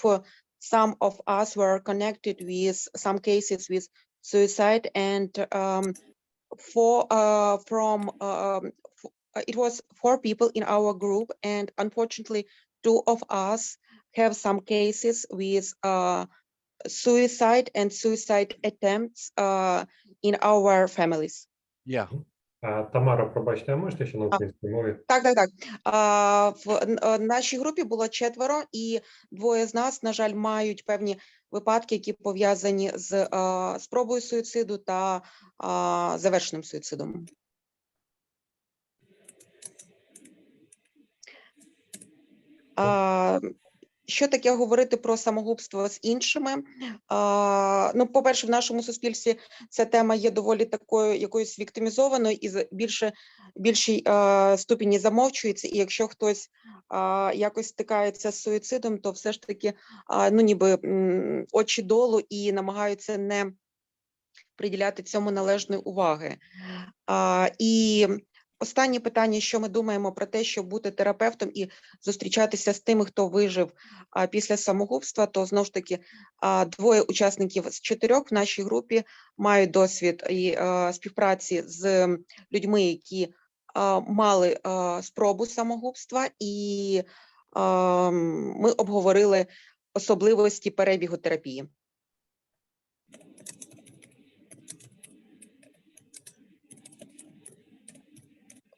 Speaker 6: some of us were connected with some cases with suicide, and it was 4 people in our group, and unfortunately 2 of us have some cases with suicide and suicide attempts in our families.
Speaker 1: Yeah.
Speaker 3: Тамара, пробачте, а можете ще на українській мові?
Speaker 6: Так. В нашій групі було 4, і 2 з нас, на жаль, мають певні випадки, які пов'язані з спробою суїциду та завершеним суїцидом. Що таке говорити про самогубство з іншими? По-перше, в нашому суспільстві ця тема є доволі такою якоюсь віктимізованою і більшій ступені замовчується. І якщо хтось якось стикається з суїцидом, то все ж таки, ніби очі долу і намагаються не приділяти цьому належної уваги. І останнє питання, що ми думаємо про те, щоб бути терапевтом і зустрічатися з тими, хто вижив після самогубства, то знову ж таки 2 учасників з 4 в нашій групі мають досвід і співпраці з людьми, які мали спробу самогубства, і ми обговорили особливості перебігу терапії.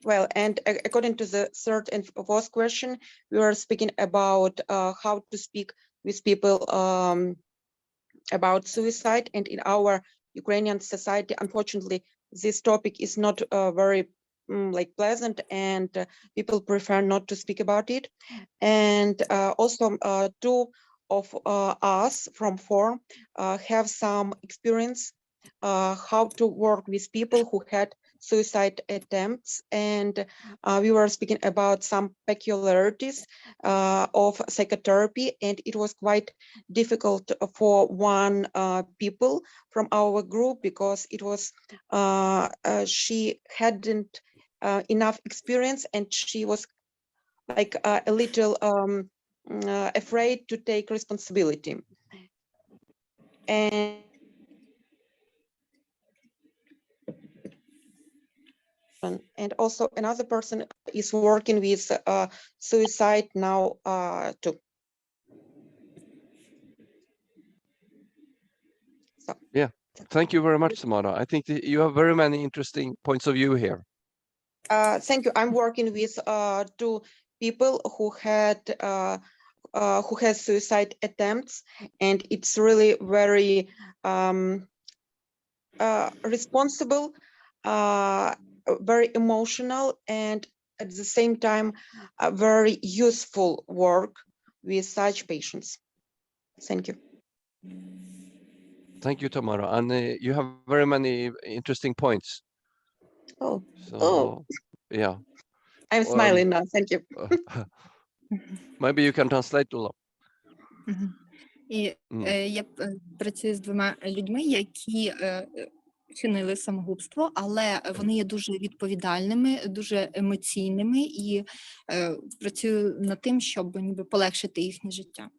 Speaker 6: Well, and according to the third and fourth question, we were speaking about how to speak with people about suicide. And in our Ukrainian society, unfortunately, this topic is not very like pleasant, and people prefer not to speak about it. And also two of us from four have some experience how to work with people who had suicide attempts, and we were speaking about some peculiarities of psychotherapy, and it was quite difficult for one people from our group because it was she hadn't enough experience, and she was like a little afraid to take responsibility. And also another person is working with suicide now too. So,
Speaker 1: Yeah, thank you very much, Samara. I think that you have very many interesting points of view here.
Speaker 6: thank you. I'm working with two people who had suicide attempts, and it's really very responsible, very emotional, and at the same time very useful work with such patients. Thank you.
Speaker 1: Thank you, Tamara. And you have very many interesting points.
Speaker 6: Oh,
Speaker 1: So, yeah.
Speaker 6: I'm smiling now. Thank you.
Speaker 1: Maybe you can translate, Ulla.
Speaker 5: І я працюю з двома людьми, які вчинили самогубство, але вони є дуже відповідальними, дуже емоційними, і працюю над тим, щоб ніби полегшити їхнє життя.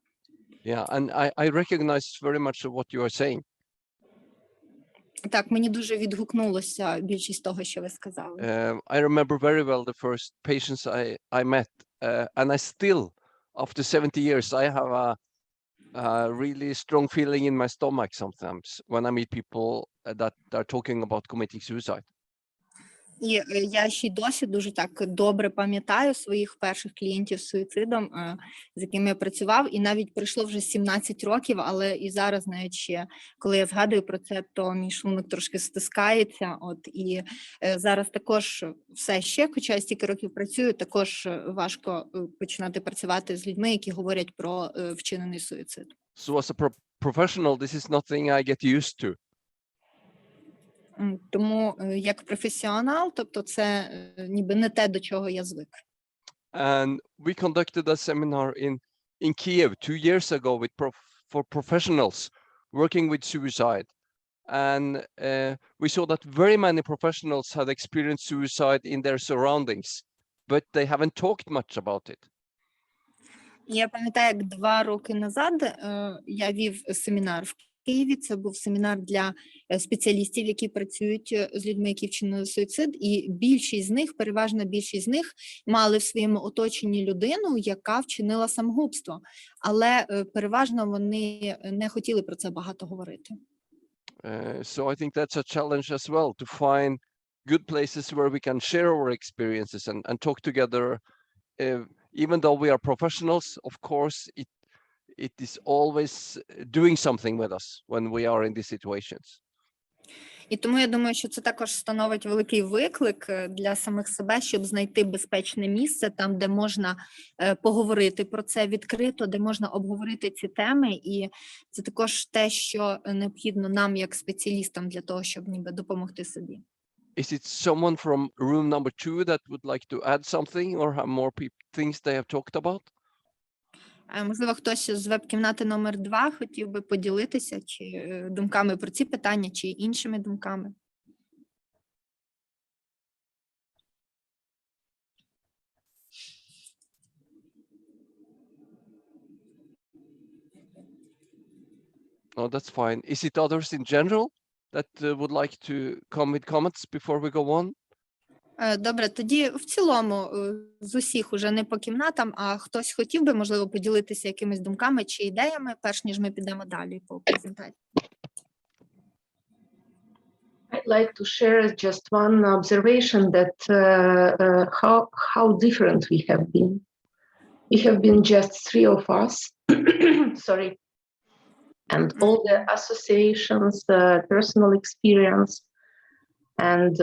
Speaker 1: Yeah, and I recognize very much of what you are saying.
Speaker 5: Так, мені дуже відгукнулося більшість того, що ви сказали.
Speaker 1: I remember very well the first patients I met, and I still, after 70 years, I have a really strong feeling in my stomach sometimes when I meet people that are talking about committing suicide.
Speaker 5: І я ще й досі дуже так добре пам'ятаю своїх перших клієнтів з суїцидом, з якими я працював, і навіть пройшло вже 17 років, але і зараз навіть ще, коли я згадую про це, то мій шлунок трошки стискається, і зараз також все ще, хоча я стільки років працюю, також важко починати працювати з людьми, які говорять про вчинений суїцид.
Speaker 1: So as a professional, this is nothing I get used to.
Speaker 5: Тому як професіонал, тобто це ніби не те, до чого я звик.
Speaker 1: And we conducted a seminar in Kiev 2 years ago for professionals working with suicide. And we saw that very many professionals had experienced suicide in their surroundings, but they haven't talked much about it.
Speaker 5: Я пам'ятаю, як 2 роки назад я вів семінар в Києві. Це був семінар для спеціалістів, які працюють з людьми, які вчинили суїцид, і більшість з них, переважна більшість з них, мали в своєму оточенні людину, яка вчинила самогубство, але переважно вони не хотіли про це багато говорити.
Speaker 1: So I think that's a challenge as well, to find good places where we can share our experiences and talk together. Even though we are professionals, of course, it is always doing something with us when we are in these situations.
Speaker 5: І тому я думаю, що це також становить великий виклик для самих себе, щоб знайти безпечне місце, там, де можна поговорити про це відкрито, де можна обговорити ці теми, і це також те, що необхідно нам, як спеціалістам, для того, щоб ніби допомогти собі.
Speaker 1: Is it someone from room number 2 that would like to add something or have more things they have talked about?
Speaker 5: Можливо, хтось з веб-кімнати номер 2 хотів би поділитися чи думками про ці питання, чи іншими думками.
Speaker 1: Oh, that's fine. Is it others in general that would like to come with comments before we go on?
Speaker 5: Добре, тоді в цілому з усіх уже не по кімнатам, а хтось хотів би, можливо, поділитися якимись думками чи ідеями, перш ніж ми підемо далі по презентації.
Speaker 7: I'd like to share just one observation that how different we have been. We have been just three of us, sorry, and all the associations, personal experience, and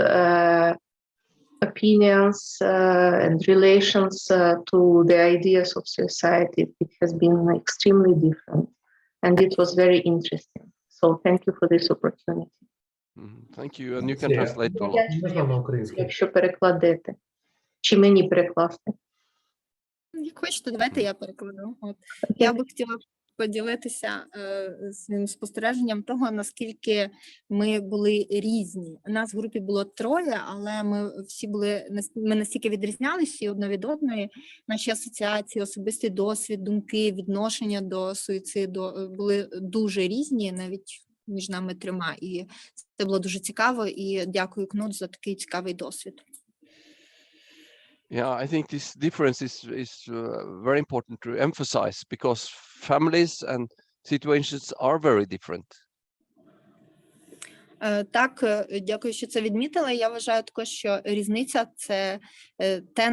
Speaker 7: opinions and relations to the ideas of suicide, it has been extremely different, and it was very interesting. So thank you for this opportunity.
Speaker 1: Thank you, and you can
Speaker 3: Yeah.
Speaker 1: translate to
Speaker 3: Можна на українську?
Speaker 7: Якщо перекладете, чи мені перекласти?
Speaker 5: Як хочете, давайте я перекладу. Я би хотіла поділитися своїм спостереженням того, наскільки ми були різні. Нас в групі було 3, але ми всі ми настільки відрізнялися одна від одної. Наші асоціації, особистий досвід, думки, відношення до суїциду були дуже різні, навіть між нами 3. І це було дуже цікаво, і дякую, Кнут, за такий цікавий досвід.
Speaker 1: Yeah, I think this difference is very important to emphasize because families and situations are very different.
Speaker 5: Так, дякую, що це відмітили. Я вважаю також, що різниця – це те,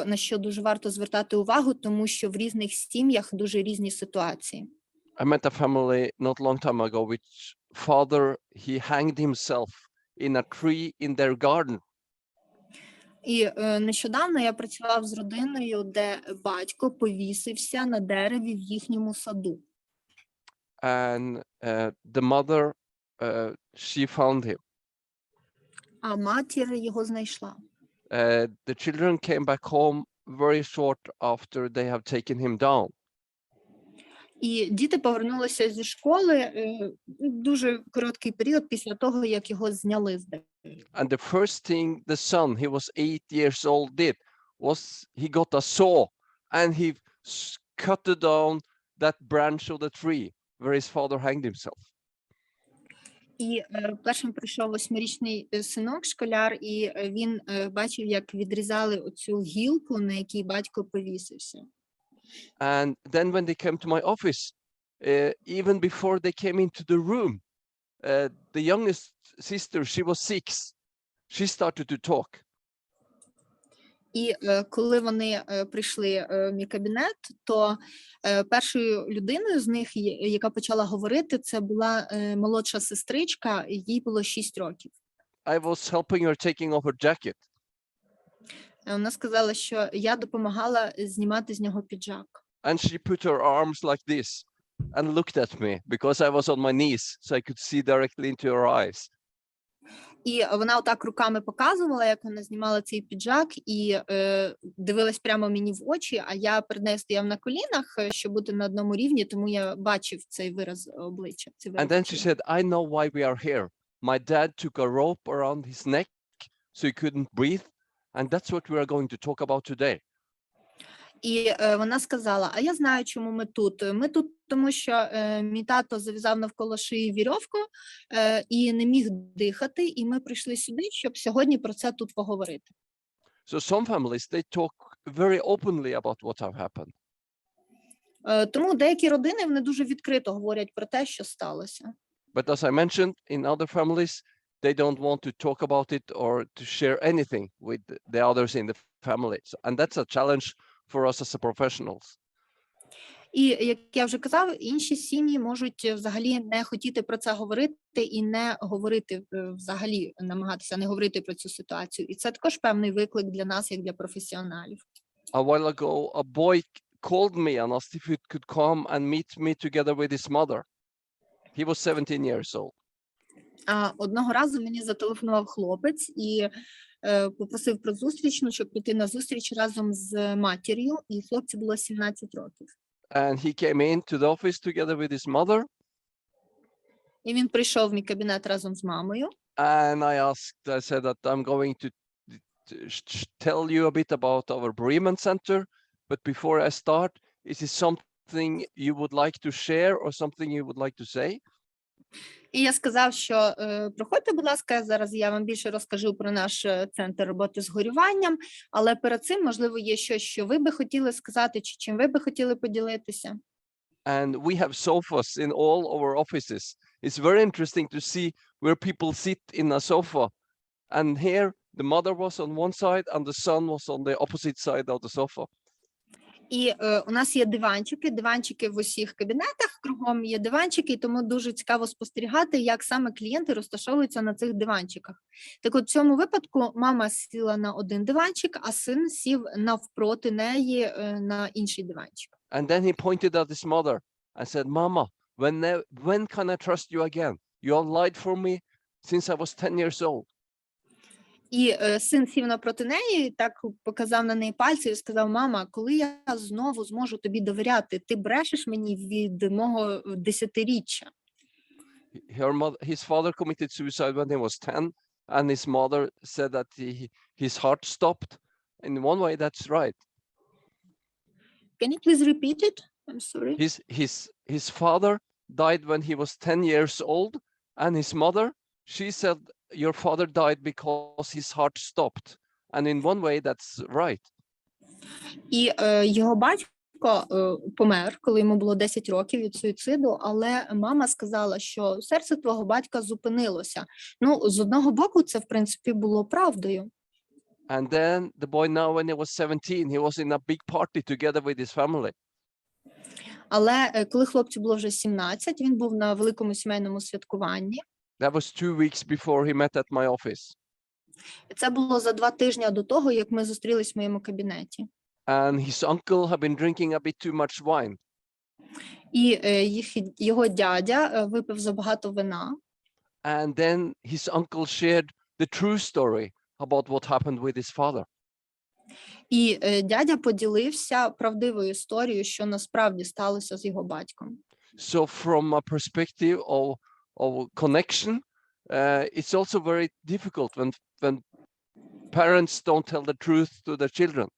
Speaker 5: на що дуже варто звертати увагу, тому що в різних сім'ях дуже різні ситуації.
Speaker 1: I met a family not long time ago which father, he hanged himself in a tree in their garden.
Speaker 5: І нещодавно я працював з родиною, де батько повісився на дереві в їхньому саду.
Speaker 1: And the mother, she found him.
Speaker 5: А матір його знайшла.
Speaker 1: The children came back home very short after they have taken him down.
Speaker 5: І діти повернулися зі школи дуже короткий період після того, як його зняли з дерева.
Speaker 1: And the first thing the son, he was 8 years old, did was he got a saw and he cut down that branch of the tree where his father hanged himself.
Speaker 5: І першим прийшов 8-річний синок, школяр, і він бачив, як відрізали оцю гілку, на якій батько повісився.
Speaker 1: And then when they came to my office, even before they came into the room, the youngest sister, she was 6. She started to talk.
Speaker 5: І коли вони прийшли в мій кабінет, то першою людиною з них, яка почала говорити, це була молодша сестричка, їй було 6 років.
Speaker 1: I was helping her taking off her jacket.
Speaker 5: Вона сказала, що я допомагала знімати з нього піджак.
Speaker 1: And she put her arms like this and looked at me because I was on my knees, so I could see directly into her eyes.
Speaker 5: І вона отак руками показувала, як вона знімала цей піджак, і дивилась прямо мені в очі, а я перед нею стояв на колінах, щоб бути на одному рівні, тому я бачив цей вираз обличчя.
Speaker 1: And then she said, I know why we are here. My dad took a rope around his neck so he couldn't breathe, and that's what we are going to talk about today.
Speaker 5: І вона сказала, а я знаю, чому ми тут. Ми тут, тому що мій тато зав'язав навколо шиї вірьовку і не міг дихати, і ми прийшли сюди, щоб сьогодні про це тут поговорити.
Speaker 1: So some families, they talk very openly about what have happened.
Speaker 5: Тому деякі родини, вони дуже відкрито говорять про те, що сталося.
Speaker 1: But as I mentioned, in other families, they don't want to talk about it or to share anything with the others in the family. And that's a challenge for us as professionals.
Speaker 5: І, як я вже казав, інші сім'ї можуть взагалі не хотіти про це говорити і не говорити взагалі, намагатися не говорити про цю ситуацію. І це також певний виклик для нас, як для професіоналів.
Speaker 1: A while ago, a boy called me and asked if he could come and meet me together with his mother. He was 17 years old.
Speaker 5: Одного разу мені зателефонував хлопець і попросив про зустріч, щоб піти на зустріч разом з матір'ю, і хлопцю було 17 років.
Speaker 1: And he came into the office together with his mother.
Speaker 5: І він прийшов в мій кабінет разом з мамою.
Speaker 1: And I said that I'm going to tell you a bit about our bereavement center. But before I start, is it something you would like to share or something you would like to say?
Speaker 5: І я сказав, що проходьте, будь ласка, зараз я вам більше розкажу про наш центр роботи з горюванням, але перед цим, можливо, є щось, що ви би хотіли сказати, чи чим ви би хотіли поділитися.
Speaker 1: And we have sofas in all our offices. it's very interesting to see where people sit in a sofa. And here the mother was on one side and the son was on the opposite side of the sofa.
Speaker 5: І у нас є диванчики в усіх кабінетах, кругом є диванчики, і тому дуже цікаво спостерігати, як саме клієнти розташовуються на цих диванчиках. Так от в цьому випадку мама сіла на один диванчик, а син сів навпроти неї на інший диванчик.
Speaker 1: And then he pointed at his mother and said, Mama, when can I trust you again? You have lied for me since I was 10 years old.
Speaker 5: І син сів навпроти неї, так показав на неї пальці і сказав: мама, коли я знову зможу тобі довіряти? Ти брешеш мені від мого 10-річчя.
Speaker 1: His father committed suicide when he was 10, and his mother said that his heart stopped. In one way, that's right.
Speaker 5: Can you please repeat it? I'm sorry.
Speaker 1: His father died when he was 10 years old, and his mother, she said, your father died because his heart stopped. And in one way, that's right.
Speaker 5: І його батько помер, коли йому було 10 років від суїциду, але мама сказала, що серце твого батька зупинилося. Ну, з одного боку, це, в принципі, було правдою.
Speaker 1: And then the boy now, when he was 17, he was in a big party together with his family.
Speaker 5: Але коли хлопцю було вже 17, він був на великому сімейному святкуванні.
Speaker 1: That was 2 weeks before he met at my office.
Speaker 5: Це було за 2 тижні до того, як ми зустрілись в моєму кабінеті.
Speaker 1: And his uncle had been drinking a bit too much wine.
Speaker 5: І його дядя випив забагато вина.
Speaker 1: And then his uncle shared the true story about what happened with his father.
Speaker 5: І дядя поділився правдивою історією, що насправді сталося з його батьком.
Speaker 1: So from a perspective of connection, it's also very difficult when parents don't tell the truth to their children.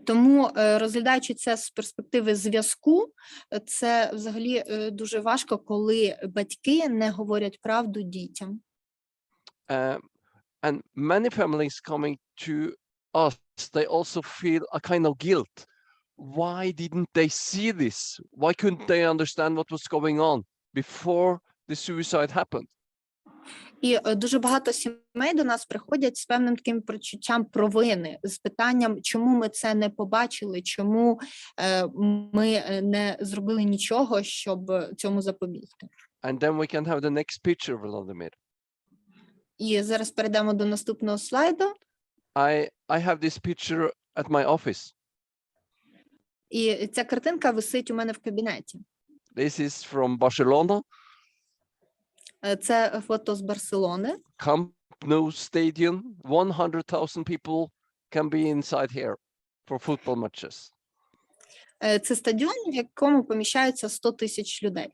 Speaker 5: Тому, розглядаючи це з перспективи зв'язку, це взагалі дуже важко, коли батьки не говорять правду дітям.
Speaker 1: And many families coming to us, they also feel a kind of guilt. Why didn't they see this? Why couldn't they understand what was going on before the suicide happened?
Speaker 5: І дуже багато сімей до нас приходять з певним таким почуттям провини, з питанням, чому ми це не побачили, чому ми не зробили нічого, щоб цьому запобігти.
Speaker 1: And then we can have the next picture, Vladimir.
Speaker 5: І зараз перейдемо до наступного слайду.
Speaker 1: I have this picture at my office.
Speaker 5: І ця картинка висить у мене в кабінеті.
Speaker 1: This is from Barcelona.
Speaker 5: Це фото з Барселони.
Speaker 1: Camp Nou Stadium. 100,000 people can be inside here for football matches.
Speaker 5: Це стадіон, в якому поміщаються 100 тисяч людей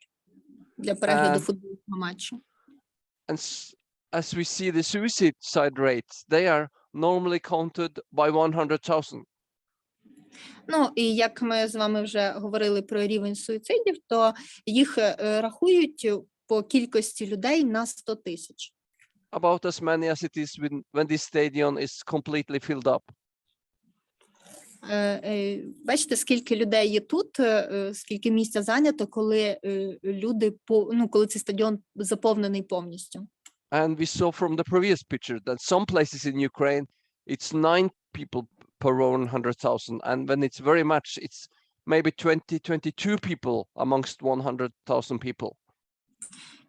Speaker 5: для перегляду футбольного матчу.
Speaker 1: And as we see the suicide rates, they are normally counted by 100,000.
Speaker 5: Ну, і як ми з вами вже говорили про рівень суїцидів, то їх рахують по кількості людей на 100 тисяч.
Speaker 1: About as many as it is when this stadium is completely filled up.
Speaker 5: Бачите, скільки людей є тут, скільки місця зайнято, коли коли цей стадіон заповнений повністю.
Speaker 1: And we saw from the previous picture that some places in Ukraine, it's 9 people per 100,000. And when it's very much, it's maybe 22 people amongst 100,000 people.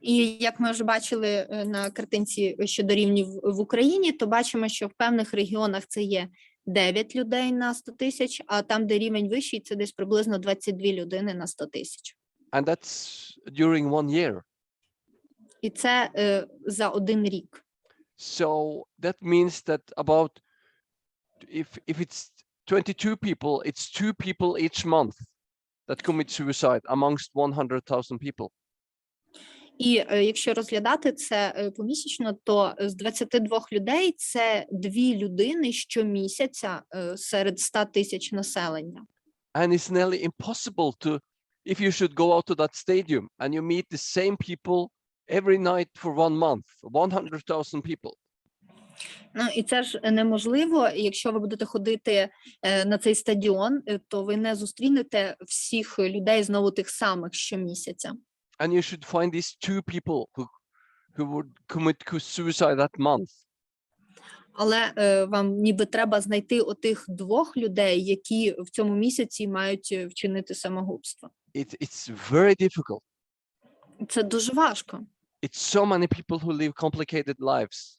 Speaker 5: І як ми вже бачили на картинці щодо рівнів в Україні, то бачимо, що в певних регіонах це є 9 людей на 100 тисяч, а там, де рівень вищий, це десь приблизно 22 людини на 100 тисяч.
Speaker 1: And that's during 1 year.
Speaker 5: І це за 1 рік.
Speaker 1: So that means that about, if it's 22 people, it's 2 people each month that commit suicide amongst 100,000 people.
Speaker 5: І якщо розглядати це помісячно, то з 22 людей це 2 людини щомісяця серед 100 тисяч населення.
Speaker 1: And it's nearly impossible to, if you should go out to that stadium and you meet the same people every night for 1 month, 100,000 people.
Speaker 5: Ну, і це ж неможливо, якщо ви будете ходити на цей стадіон, то ви не зустрінете всіх людей знову тих самих щомісяця.
Speaker 1: and you should find these 2 people who would commit suicide that month.
Speaker 5: Але вам ніби треба знайти отих 2 людей, які в цьому місяці мають вчинити самогубство.
Speaker 1: It's very difficult.
Speaker 5: Це дуже важко.
Speaker 1: It's so many people who live complicated lives.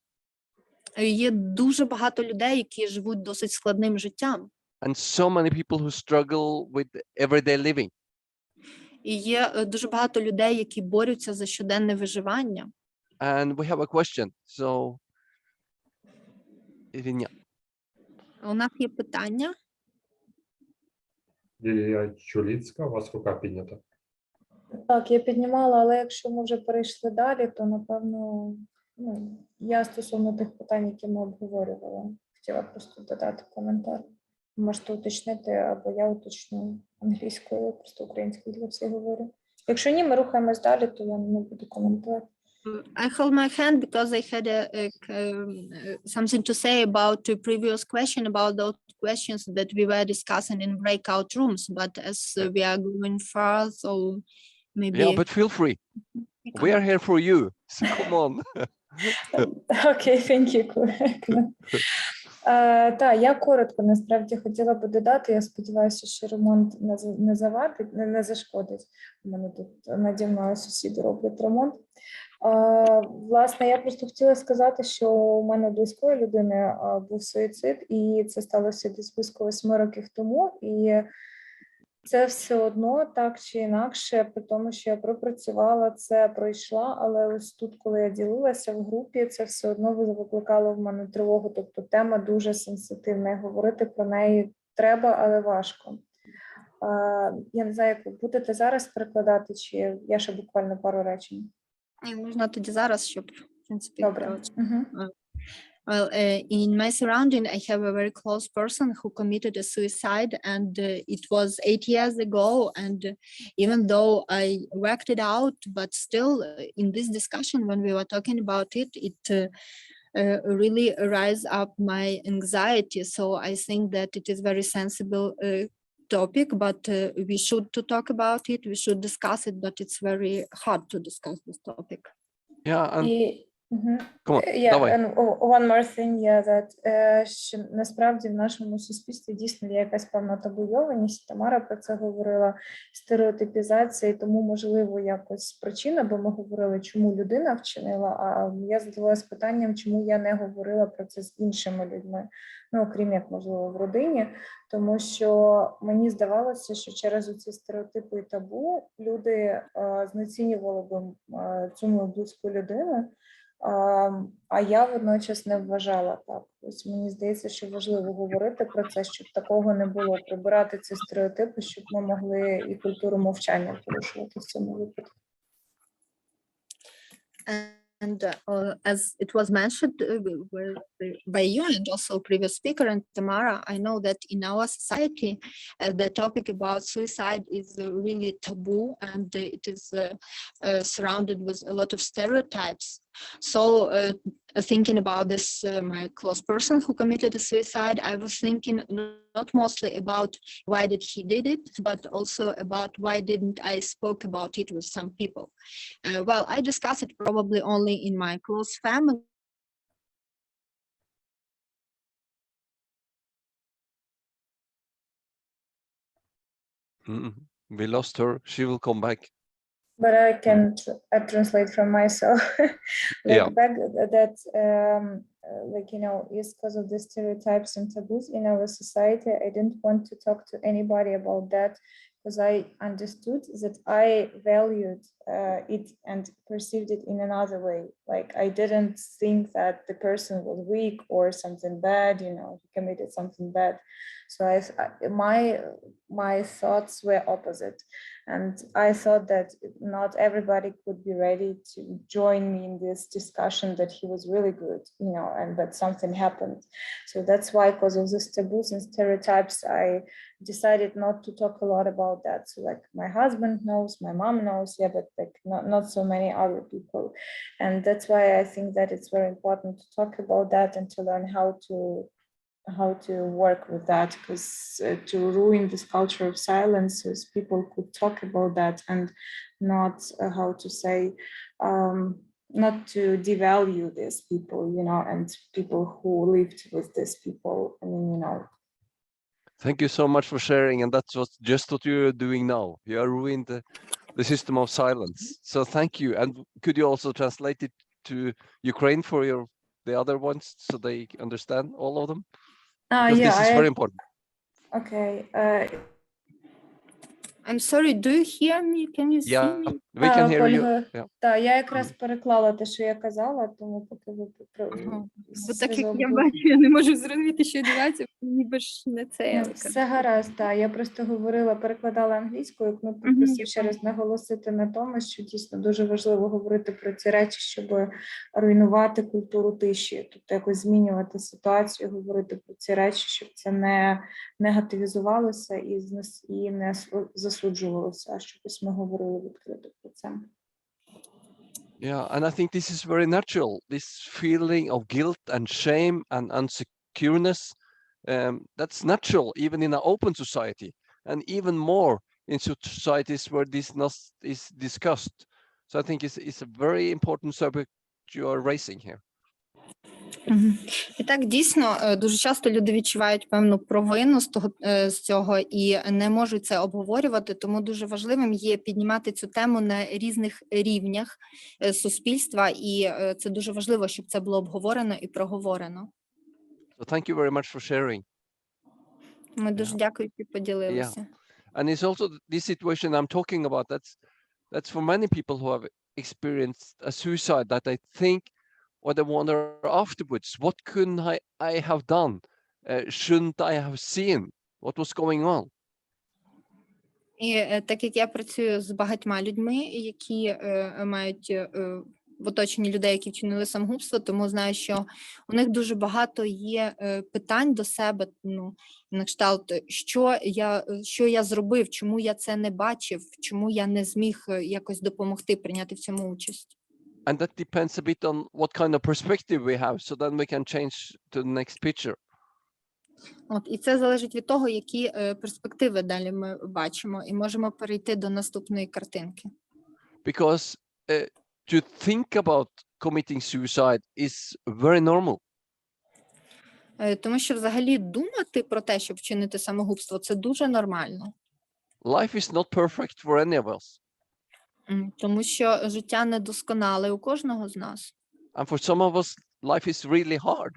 Speaker 5: Є дуже багато людей, які живуть досить складним життям.
Speaker 1: And so many people who struggle with everyday living.
Speaker 5: І є дуже багато людей, які борються за щоденне виживання.
Speaker 1: And we have a question. So, Ірина.
Speaker 5: У нас є питання.
Speaker 3: Лілія Чуліцька, у вас рука піднята.
Speaker 8: Так, я піднімала, але якщо ми вже перейшли далі, то, напевно, я стосовно тих питань, які ми обговорювали, хотіла просто додати коментар. Можете уточнити, або я уточню англійською, я просто українською для всіх говорю. Якщо ні, ми рухаємось далі, то я не буду коментувати.
Speaker 5: I hold my hand because I had something to say about the previous question, about those questions that we were discussing in breakout rooms, but as we are going far, so maybe...
Speaker 1: Yeah, but feel free. We are here for you. So come on.
Speaker 8: Окей, thank you. Так, я коротко насправді хотіла би додати. Я сподіваюся, що ремонт не завадить, не зашкодить. У мене тут наді мною сусіди роблять ремонт. Власне, я просто хотіла сказати, що у мене близької людини був суїцид, і це сталося десь близько 8 років тому. І це все одно, так чи інакше, при тому, що я пропрацювала, це пройшла, але ось тут, коли я ділилася в групі, це все одно викликало в мене тривогу. Тобто тема дуже сенситивна, і говорити про неї треба, але важко. Я не знаю, як ви будете зараз перекладати, чи я ще буквально пару речень.
Speaker 5: Можна тоді зараз, щоб, в принципі,
Speaker 8: Добре.
Speaker 5: Well, in my surrounding, I have a very close person who committed a suicide, and it was 8 years ago. And even though I worked it out, but still in this discussion, when we were talking about it, it really rise up my anxiety. So I think that it is very sensible topic, but we should to talk about it. We should discuss it, but it's very hard to discuss this topic.
Speaker 1: Yeah, and come on,
Speaker 8: Yeah,
Speaker 1: давай.
Speaker 8: and one more thing, that що насправді в нашому суспільстві дійсно є якась певна табуйованість. Тамара про це говорила, стереотипізація, і тому, можливо, якось причина, бо ми говорили, чому людина вчинила, а я задавалася питанням, чому я не говорила про це з іншими людьми, окрім як, можливо, в родині, тому що мені здавалося, що через оці стереотипи і табу люди знецінювали б цю мою близьку людину, а я водночас не вважала так. Ось мені здається, що важливо говорити про це, щоб такого не було, прибирати ці стереотипи, щоб ми могли і культуру мовчання порушувати в цьому випадку.
Speaker 5: And as it was mentioned by you and also previous speaker and Tamara, I know that in our society, the topic about suicide is really taboo, and it is surrounded with a lot of stereotypes. So thinking about this, my close person who committed a suicide, I was thinking not mostly about why did he did it, but also about why didn't I spoke about it with some people. Well, I discussed it probably only in my close family.
Speaker 1: We lost her. She will come back.
Speaker 8: But I can translate from myself.
Speaker 1: Yeah.
Speaker 8: Back that is because of the stereotypes and taboos in our society. I didn't want to talk to anybody about that because I understood that I valued it and perceived it in another way. Like I didn't think that the person was weak or something bad, he committed something bad. So my thoughts were opposite. And I thought that not everybody could be ready to join me in this discussion, that he was really good, and that something happened. So that's why, because of the taboos and stereotypes, I decided not to talk a lot about that. So like my husband knows, my mom knows, yeah, but like not so many other people. And that's why I think that it's very important to talk about that and to learn how to work with that, because to ruin this culture of silence is people could talk about that and not how to say not to devalue these people, you know, and people who lived with these people. I mean, you know.
Speaker 1: Thank you so much for sharing, and that's just what you're doing now. You are ruining the system of silence. So thank you. And could you also translate it to Ukraine for the other ones so they understand all of them? Because this is very important.
Speaker 8: Okay.
Speaker 5: I'm sorry, do you hear me? Can you see
Speaker 1: Yeah,
Speaker 5: me?
Speaker 1: we can hear you.
Speaker 8: Ольга,
Speaker 1: Yeah.
Speaker 8: так, я якраз переклала те, що я казала, тому поки ви
Speaker 5: Ага. Бо так як
Speaker 8: зв'язок
Speaker 5: я
Speaker 8: був.
Speaker 5: бачу, я не можу зрозуміти, що відбувається, ніби ж не це я
Speaker 8: Все гаразд, так. Я просто говорила, перекладала англійською, ну,
Speaker 5: Мгм,
Speaker 8: попросив
Speaker 5: я
Speaker 8: ще раз наголосити на тому, що дійсно дуже важливо говорити про ці речі, щоб руйнувати культуру тиші, тобто якось змінювати ситуацію, говорити про ці речі, щоб це не негативізувалося і не засуджувалося, а щоб ми говорили відкрито про це.
Speaker 1: Yeah, and I think this is very natural. This feeling of guilt and shame and unsecureness, that's natural even in an open society, and even more in societies where this not is discussed. So I think it's a very important subject you are raising here.
Speaker 5: Мгм. І так, дійсно, дуже часто люди відчувають певну провину з цього і не можуть це обговорювати, тому дуже важливим є піднімати цю тему на різних рівнях суспільства, і це дуже важливо, щоб це було обговорено і проговорено.
Speaker 1: So thank you very much for sharing.
Speaker 5: Ми дуже дякую, що поділилися.
Speaker 1: And it's also this situation I'm talking about. That's for many people who have experienced a suicide that I think, or they wonder afterwards, what couldn't I have done? Shouldn't I have seen what was going on?
Speaker 5: І так як я працюю з багатьма людьми, які мають в оточенні людей, які вчинили самогубство, тому знаю, що у них дуже багато є питань до себе, ну, на кшталт, що я зробив, чому я це не бачив, чому я не зміг якось допомогти прийняти в цьому участь.
Speaker 1: And that depends a bit on what kind of perspective we have, so then we can change to the next picture.
Speaker 5: От, і це залежить від того, які перспективи далі ми бачимо, і можемо перейти до наступної картинки.
Speaker 1: Because to think about committing suicide is very normal.
Speaker 5: Тому що взагалі думати про те, щоб вчинити самогубство, це дуже нормально.
Speaker 1: Life is not perfect for any of us.
Speaker 5: Тому що життя недосконале у кожного з нас.
Speaker 1: And for some of us, life is really hard.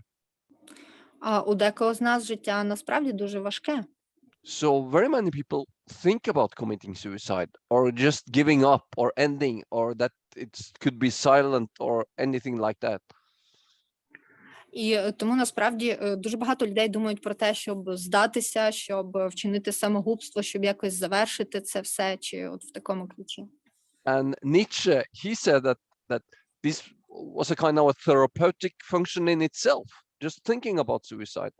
Speaker 5: А у декого з нас життя насправді дуже важке.
Speaker 1: So very many people think about committing suicide or just giving up or ending, or that it could be silent or anything like that.
Speaker 5: І тому насправді дуже багато людей думають про те, щоб здатися, щоб вчинити самогубство, щоб якось завершити це все, чи от в такому ключі.
Speaker 1: And Nietzsche, he said that this was a kind of a therapeutic function in itself, just thinking about suicide.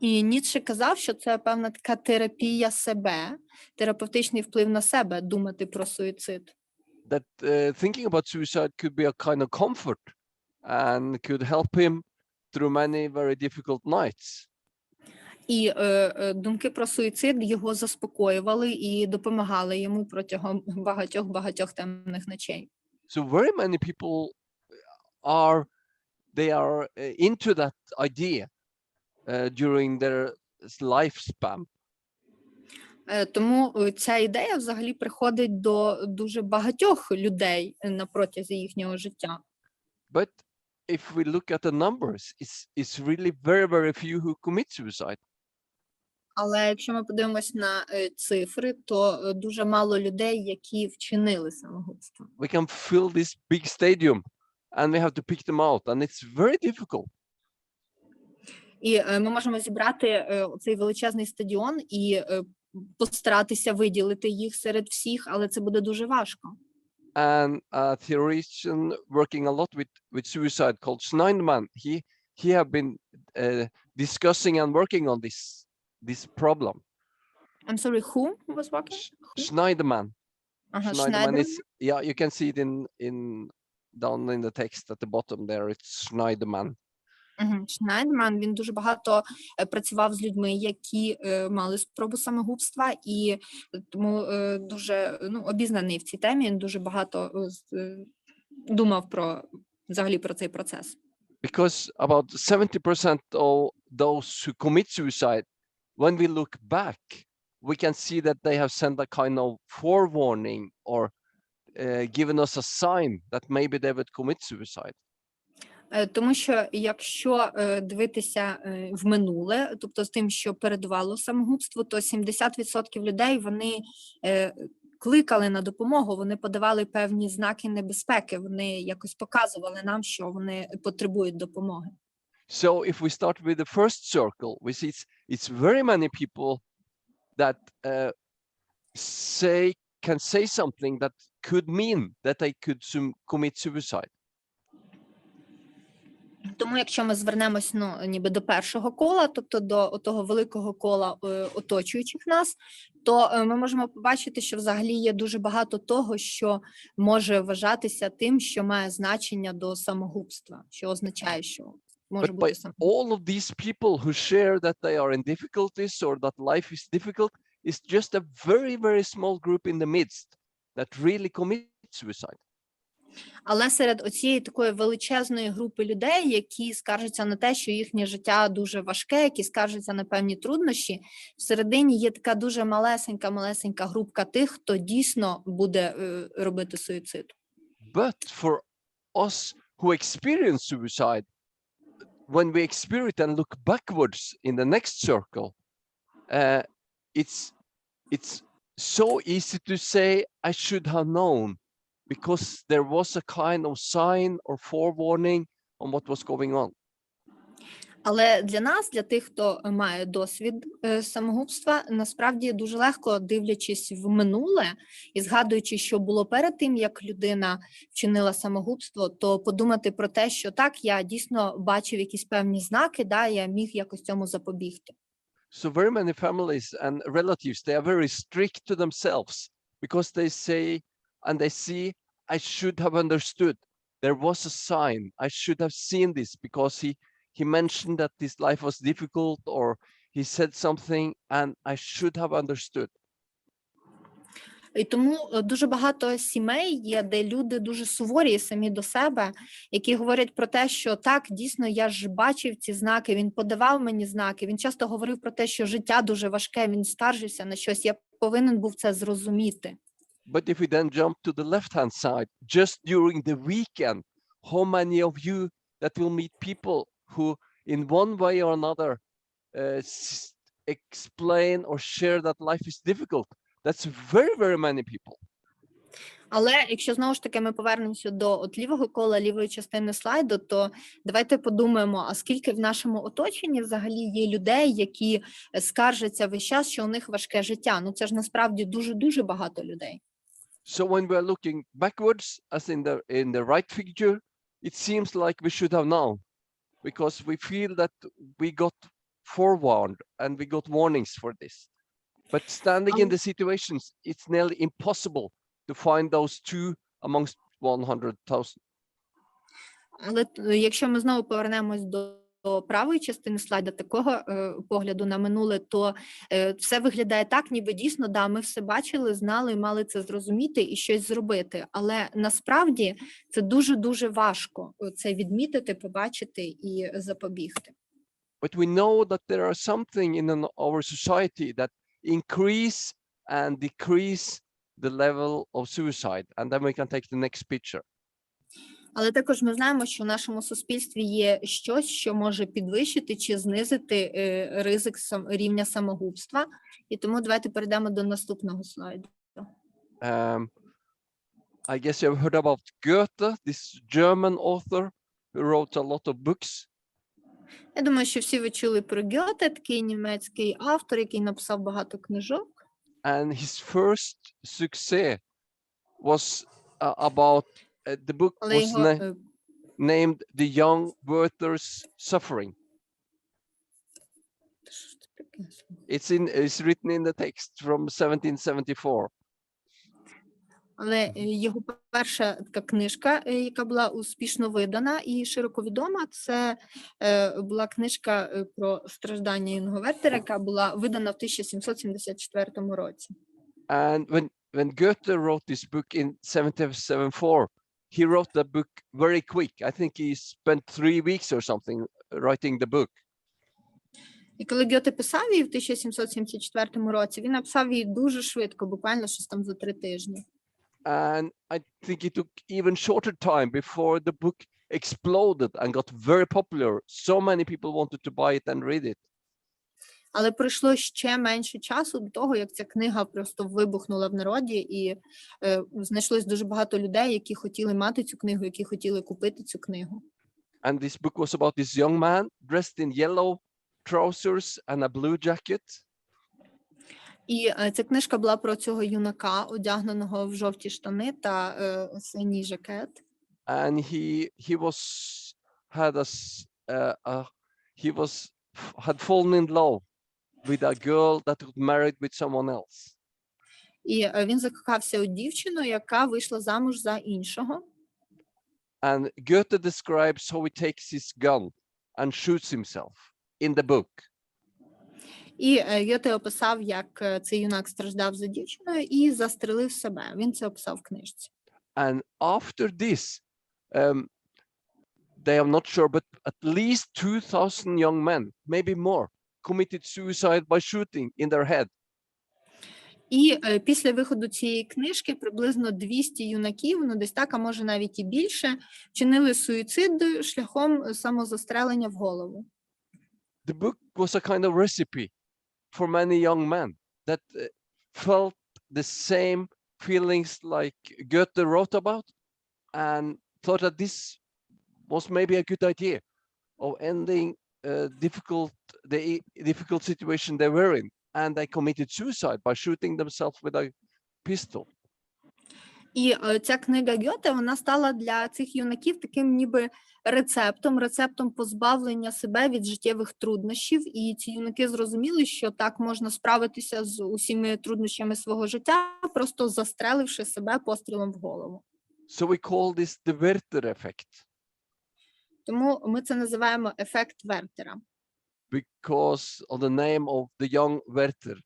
Speaker 5: І Ніцше казав, що це певна така терапія себе, терапевтичний вплив на себе, думати про суїцид.
Speaker 1: That thinking about suicide could be a kind of comfort and could help him through many very difficult nights.
Speaker 5: І думки про суїцид його заспокоювали і допомагали йому протягом багатьох темних ночей.
Speaker 1: So very many people are into that idea during their lifespan.
Speaker 5: Тому ця ідея взагалі приходить до дуже багатьох людей на протязі їхнього життя.
Speaker 1: But if we look at the numbers, it's really very, very few who commit suicide.
Speaker 5: Але якщо ми подивимось на цифри, то дуже мало людей, які вчинили самогубство.
Speaker 1: We can fill this big stadium and we have to pick them out, and it's very difficult.
Speaker 5: І ми можемо зібрати цей величезний стадіон і постаратися виділити їх серед всіх, але це буде дуже важко.
Speaker 1: And a theoretician working a lot with suicide called Schneiderman, he have been discussing and working on this problem.
Speaker 5: I'm sorry, who was working?
Speaker 1: Schneiderman.
Speaker 5: Schneiderman
Speaker 1: is, yeah, you can see it in down in the text at the bottom there. It's Schneiderman.
Speaker 5: Шнайдман, він дуже багато працював з людьми, які мали спробу самогубства, і тому дуже обізнаний в цій темі, він дуже багато думав взагалі про цей процес.
Speaker 1: Because about 70% of those who commit suicide, when we look back, we can see that they have sent a kind of forewarning or given us a sign that maybe they would commit suicide.
Speaker 5: Тому що якщо дивитися в минуле, тобто з тим, що передувало самогубству, то 70% людей, вони кликали на допомогу, вони подавали певні знаки небезпеки, вони якось показували нам, що вони потребують допомоги.
Speaker 1: So if we start with the first circle, we see it's very many people that can say something that could mean that they could commit suicide.
Speaker 5: Тому якщо ми звернемось, ніби до першого кола, тобто до того великого кола оточуючих нас, то ми можемо побачити, що взагалі є дуже багато того, що може вважатися тим, що має значення до самогубства, що означає, що може бути самогубство.
Speaker 1: All of these people who share that they are in difficulties or that life is difficult is just a very, very small group in the midst that really commit suicide.
Speaker 5: Але серед оцієї такої величезної групи людей, які скаржаться на те, що їхнє життя дуже важке, які скаржаться на певні труднощі, всередині є така дуже малесенька групка тих, хто дійсно буде робити суїцид.
Speaker 1: But for us who experience suicide, when we experience it and look backwards in the next circle, it's so easy to say, I should have known, because there was a kind of sign or forewarning on what was going on.
Speaker 5: Але для нас, для тих, хто має досвід самогубства, насправді дуже легко, дивлячись в минуле і згадуючи, що було перед тим, як людина вчинила самогубство, то подумати про те, що так, я дійсно бачив якісь певні знаки, я міг якось цьому запобігти.
Speaker 1: So very many families and relatives, they are very strict to themselves because they say and they see, I should have understood. There was a sign. I should have seen this because he mentioned that his life was difficult or he said something and I should have understood.
Speaker 5: І тому дуже багато сімей є, де люди дуже суворі самі до себе, які говорять про те, що так, дійсно, я ж бачив ці знаки, він подавав мені знаки, він часто говорив про те, що життя дуже важке, він скаржився на щось, я повинен був це зрозуміти.
Speaker 1: But if we then jump to the left-hand side, just during the weekend, how many of you that will meet people who in one way or another explain or share that life is difficult? That's very, very many people.
Speaker 5: Але якщо знову ж таки ми повернемося до лівого кола, лівої частини слайду, то давайте подумаємо, а скільки в нашому оточенні взагалі є людей, які скаржаться весь час, що у них важке життя. Це ж насправді дуже-дуже багато людей.
Speaker 1: So when we are looking backwards, as in the right figure, it seems like we should have known, because we feel that we got forewarned and we got warnings for this. But standing in the situations, it's nearly impossible to find those two amongst 100,000.
Speaker 5: Але якщо ми знову повернемось до правої частини слайда, такого погляду на минуле, то все виглядає так, ніби дійсно, ми все бачили, знали, мали це зрозуміти і щось зробити. Але насправді це дуже-дуже важко це відмітити, побачити і запобігти.
Speaker 1: But we know that there are something in our society that increase and decrease the level of suicide. And then we can take the next picture.
Speaker 5: Але також ми знаємо, що в нашому суспільстві є щось, що може підвищити чи знизити ризик рівня самогубства. І тому давайте перейдемо до наступного слайду.
Speaker 1: I guess you've heard about Goethe, this German author who wrote a lot of books.
Speaker 5: Я думаю, що всі ви чули про Гьоте, такий німецький автор, який написав багато книжок.
Speaker 1: And his first success was about the book was named The Young Werther's Suffering. It's written in the text from 1774.
Speaker 5: Але його перша така книжка, яка була успішно видана і широко відома, це була книжка про страждання юного Вертера, яка була видана в 1774 році.
Speaker 1: And when Goethe wrote this book in 1774, he wrote the book very quick. I think he spent 3 weeks or something writing the book.
Speaker 5: І коли Гьоте писав її в 1774 році, він написав її дуже швидко, буквально щось там за 3 тижні.
Speaker 1: And I think it took even shorter time before the book exploded and got very popular. So many people wanted to buy it and read it.
Speaker 5: Але пройшло ще менше часу до того, як ця книга просто вибухнула в народі, і знайшлось дуже багато людей, які хотіли мати цю книгу, які хотіли купити цю книгу.
Speaker 1: And this book was about this young man dressed in yellow trousers and a blue jacket.
Speaker 5: І ця книжка була про цього юнака, одягненого в жовті штани та синій жакет.
Speaker 1: And he had fallen in love with a girl that got married with someone else.
Speaker 5: І він закохався у дівчину, яка вийшла замуж за іншого.
Speaker 1: And Goethe describes how he takes his gun and shoots himself in the book.
Speaker 5: І Гьоте описав, як цей юнак страждав за дівчиною і застрелив себе. Він це описав в книжці.
Speaker 1: And after this, they are not sure, but at least 2,000 young men, maybe more, committed suicide by shooting in their head.
Speaker 5: І після виходу цієї книжки приблизно 200 юнаків, ну десь так, а може навіть і більше, вчинили суїцид шляхом самозастрелення в голову.
Speaker 1: The book was a kind of recipe for many young men that felt the same feelings like Goethe wrote about and thought that this was maybe a good idea of ending the difficult situation they were in, and they committed suicide by shooting themselves with a pistol.
Speaker 5: І ця книга Гьоте, вона стала для цих юнаків таким ніби рецептом позбавлення себе від життєвих труднощів. І ці юнаки зрозуміли, що так можна справитися з усіма труднощами свого життя, просто застреливши себе пострілом в голову.
Speaker 1: So we call this the Werther effect.
Speaker 5: Тому ми це називаємо ефект Вертера.
Speaker 1: Because of the name of the young Werther.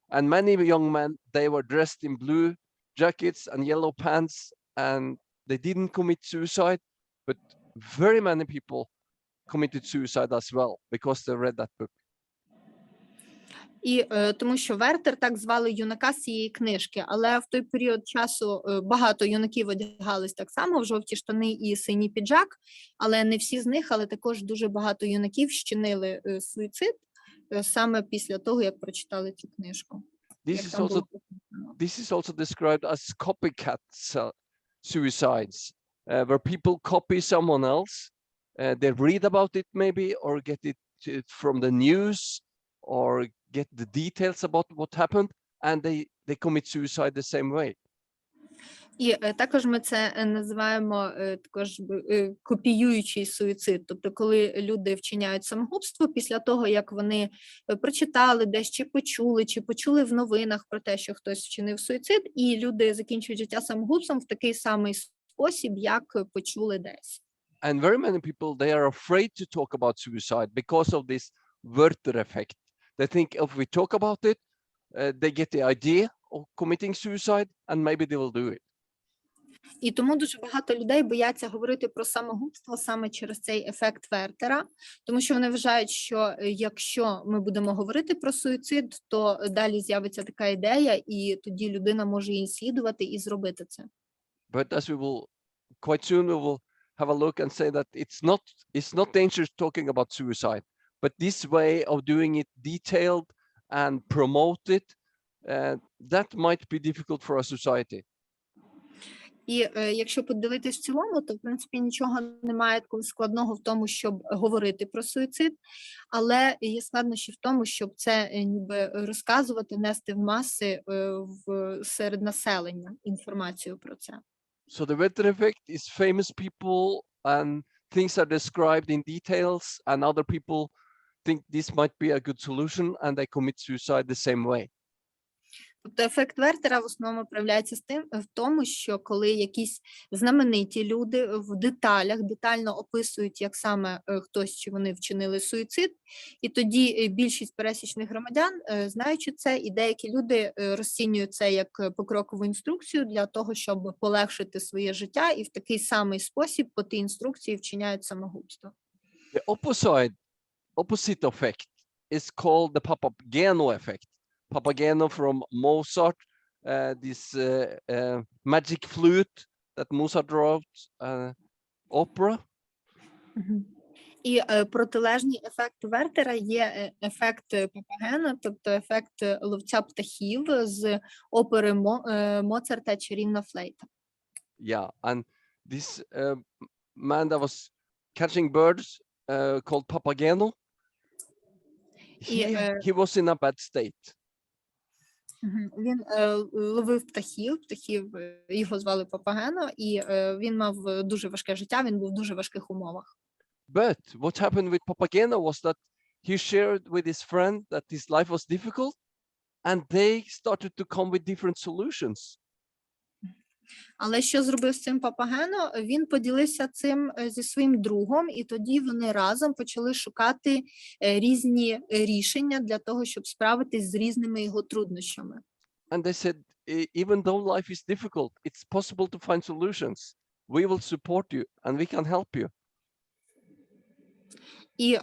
Speaker 1: And many young men, they were dressed in blue jackets and yellow pants, and they didn't commit suicide, but very many people committed suicide as well because they read that book.
Speaker 5: І тому що Вертер так звали юнака з цієї книжки, але в той період часу багато юнаків одягались так само в жовті штани і синій піджак, але не всі з них, але також дуже багато юнаків вчинили суїцид саме після того, як прочитали цю книжку.
Speaker 1: This is also described as copycat suicides, where people copy someone else, they read about it maybe, or get it from the news, or get the details about what happened, and they commit suicide the same way.
Speaker 5: І також ми це називаємо також копіюючий суїцид, тобто коли люди вчиняють самогубство після того, як вони прочитали десь, чи почули в новинах про те, що хтось вчинив суїцид, і люди закінчують життя самогубством в такий самий спосіб, як почули десь.
Speaker 1: And very many people, they are afraid to talk about suicide because of this Werther effect. They think if we talk about it, they get the idea of committing suicide, and maybe they will do it.
Speaker 5: І тому дуже багато людей бояться говорити про самогубство саме через цей ефект Вертера, тому що вони вважають, що якщо ми будемо говорити про суїцид, то далі з'явиться така ідея, і тоді людина може її слідувати і зробити це.
Speaker 1: But as we will quite soon, we will have a look and say that it's not dangerous talking about suicide, but this way of doing it detailed and promote it, that might be difficult for our society.
Speaker 5: І якщо подивитись в цілому, то в принципі нічого немає такого складного в тому, щоб говорити про суїцид, але є складнощі в тому, щоб це ніби розказувати, нести в маси серед населення інформацію про це.
Speaker 1: So the Werther effect is famous people and things are described in details, and other people think this might be a good solution and they commit suicide the same way.
Speaker 5: Тобто ефект Вертера в основному проявляється в тому, що коли якісь знамениті люди в деталях детально описують, як саме хтось чи вони вчинили суїцид, і тоді більшість пересічних громадян, знаючи це, і деякі люди розцінюють це як покрокову інструкцію для того, щоб полегшити своє життя, і в такий самий спосіб по тій інструкції вчиняють самогубство.
Speaker 1: The opposite effect is called the Papageno effect. Papageno from Mozart, this magic flute that Mozart wrote, opera.
Speaker 5: І протилежний ефект Вертера є ефект Папагена, тобто ефект ловця птахів з опери Моцарта «Чарівна флейта».
Speaker 1: Yeah, and this man that was catching birds called Papageno, he was in a bad state.
Speaker 5: Він ловив птахів, його звали Папагено, і він мав дуже важке життя, він був в дуже важких умовах.
Speaker 1: But what happened with Papageno was that he shared with his friend that his life was difficult, and they started to come with different solutions.
Speaker 5: Але що зробив з цим Папагено? Він поділився цим зі своїм другом, і тоді вони разом почали шукати різні рішення для того, щоб справитись з різними його труднощами.
Speaker 1: And they said, even though life is difficult, it's possible to find solutions. We will support you and we can help you.
Speaker 5: І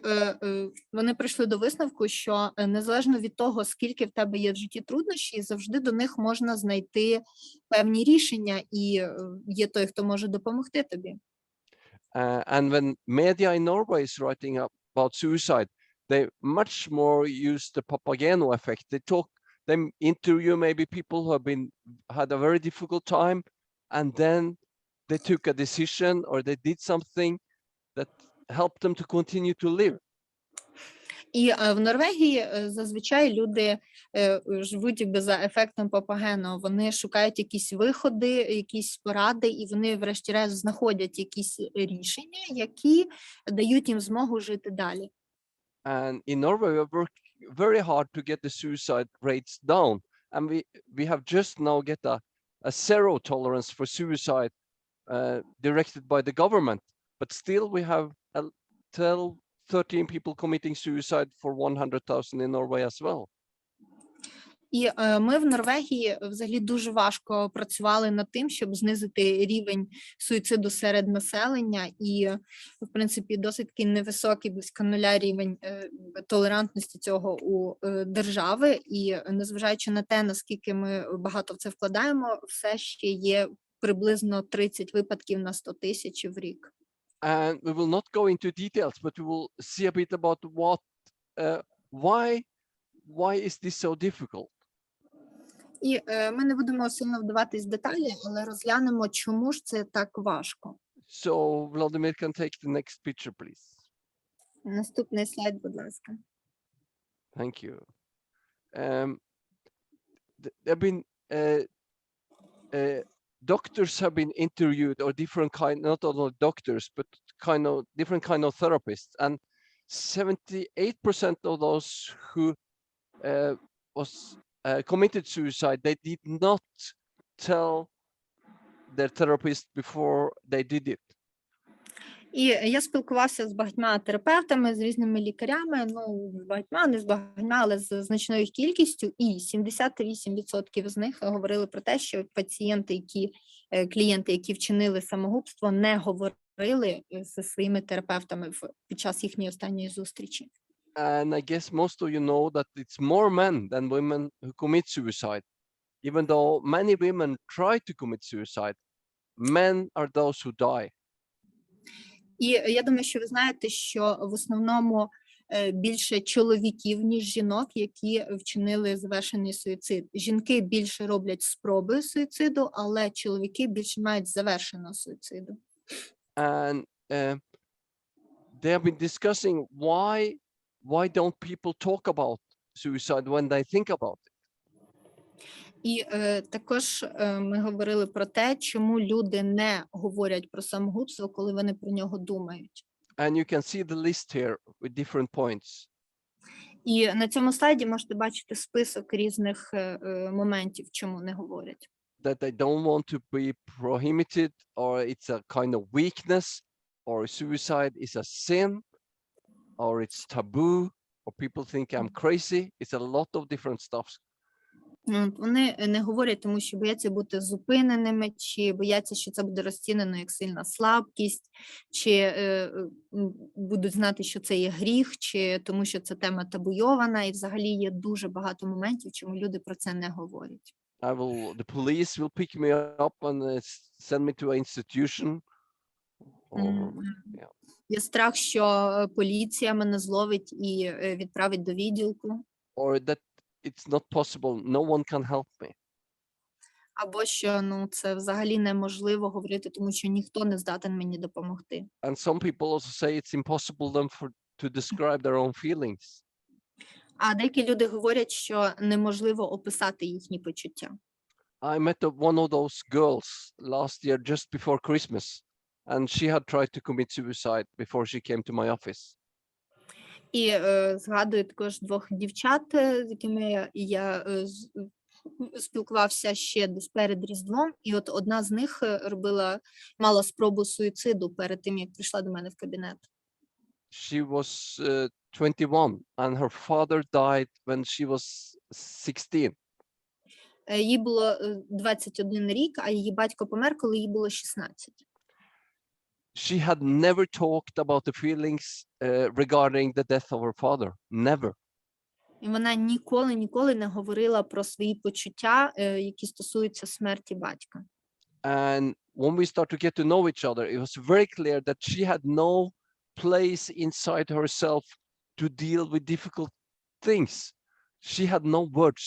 Speaker 5: вони прийшли до висновку, що незалежно від того, скільки в тебе є в житті труднощів, завжди до них можна знайти певні рішення, і є той, хто може допомогти тобі.
Speaker 1: And when media in Norway is writing about suicide, they much more use the Papageno effect. They interview maybe people who have had a very difficult time, and then they took a decision or they did something that helped them to continue to live.
Speaker 5: І в Норвегії зазвичай люди живуть якби за ефектом Папагено. Вони шукають якісь виходи, якісь поради, і вони врешті-решт знаходять якісь рішення, які дають їм змогу жити далі.
Speaker 1: And in Norway, we work very hard to get the suicide rates down. And we have just now get a zero tolerance for suicide directed by the government. But still we have 13 people committing suicide for 100,000 in Norway as well.
Speaker 5: І ми в Норвегії взагалі дуже важко працювали над тим, щоб знизити рівень суїциду серед населення, і, в принципі, досить такий невисокий, близько нуля рівень толерантності цього у держави. І незважаючи на те, наскільки ми багато в це вкладаємо, все ще є приблизно 30 випадків на 100 тисяч в рік.
Speaker 1: And we will not go into details, but we will see a bit about why is this so difficult?
Speaker 5: І ми не будемо сильно вдаватись в деталі, але розглянемо, чому ж це так важко.
Speaker 1: So Vladimir can take the next picture, please.
Speaker 5: Наступний слайд, будь ласка.
Speaker 1: Thank you. There have been doctors have been interviewed, or different kind, not only doctors, but different kind of therapists, and 78% of those who committed suicide, they did not tell their therapist before they did it.
Speaker 5: І я спілкувався з багатьма терапевтами, з різними лікарями, ну, з багатьма, не з багатьма, але з значною кількістю, і 78% з них говорили про те, що клієнти, які вчинили самогубство, не говорили зі своїми терапевтами під час їхньої останньої зустрічі.
Speaker 1: And I guess most of you know that it's more men than women who commit suicide. Even though many women try to commit suicide, men are those who die.
Speaker 5: І я думаю, що ви знаєте, що в основному більше чоловіків, ніж жінок, які вчинили завершений суїцид. Жінки більше роблять спроби суїциду, але чоловіки більше мають завершеного суїциду.
Speaker 1: And they have been discussing why don't people talk about suicide when they think about it.
Speaker 5: І також ми говорили про те, чому люди не говорять про самогубство, коли вони про нього думають.
Speaker 1: And you can see the list here with different points.
Speaker 5: І на цьому слайді можете бачити список різних моментів, чому не говорять.
Speaker 1: That they don't want to be prohibited, or it's a kind of weakness, or suicide is a sin, or it's taboo, or people think I'm crazy. It's a lot of different stuff.
Speaker 5: Вони не говорять, тому що бояться бути зупиненими, чи бояться, що це буде розцінено як сильна слабкість, чи будуть знати, що це є гріх, чи тому що це тема табуйована, і взагалі є дуже багато моментів, чому люди про це не говорять.
Speaker 1: The police will pick me up and send me to an institution. Or,
Speaker 5: Є страх, що поліція мене зловить і відправить до відділку.
Speaker 1: or that it's not possible. No one can help me.
Speaker 5: Або що це взагалі неможливо говорити, тому що ніхто не здатен мені допомогти.
Speaker 1: And some people also say it's impossible them to describe their own feelings.
Speaker 5: А деякі люди говорять, що неможливо описати їхні почуття.
Speaker 1: I met one of those girls last year just before Christmas, and she had tried to commit suicide before she came to my office.
Speaker 5: І згадую також двох дівчат, з якими я спілкувався ще десь перед Різдвом, і от одна з них мала спробу суїциду перед тим, як прийшла до мене в кабінет.
Speaker 1: She was 21, and her father died when she was 16.
Speaker 5: Їй було 21 рік, а її батько помер, коли їй було 16.
Speaker 1: She had never talked about the feelings regarding the death of her father. Never.
Speaker 5: І вона ніколи не говорила про свої почуття, які стосуються смерті батька.
Speaker 1: And when we start to get to know each other, it was very clear that she had no place inside herself to deal with difficult things. She had no words.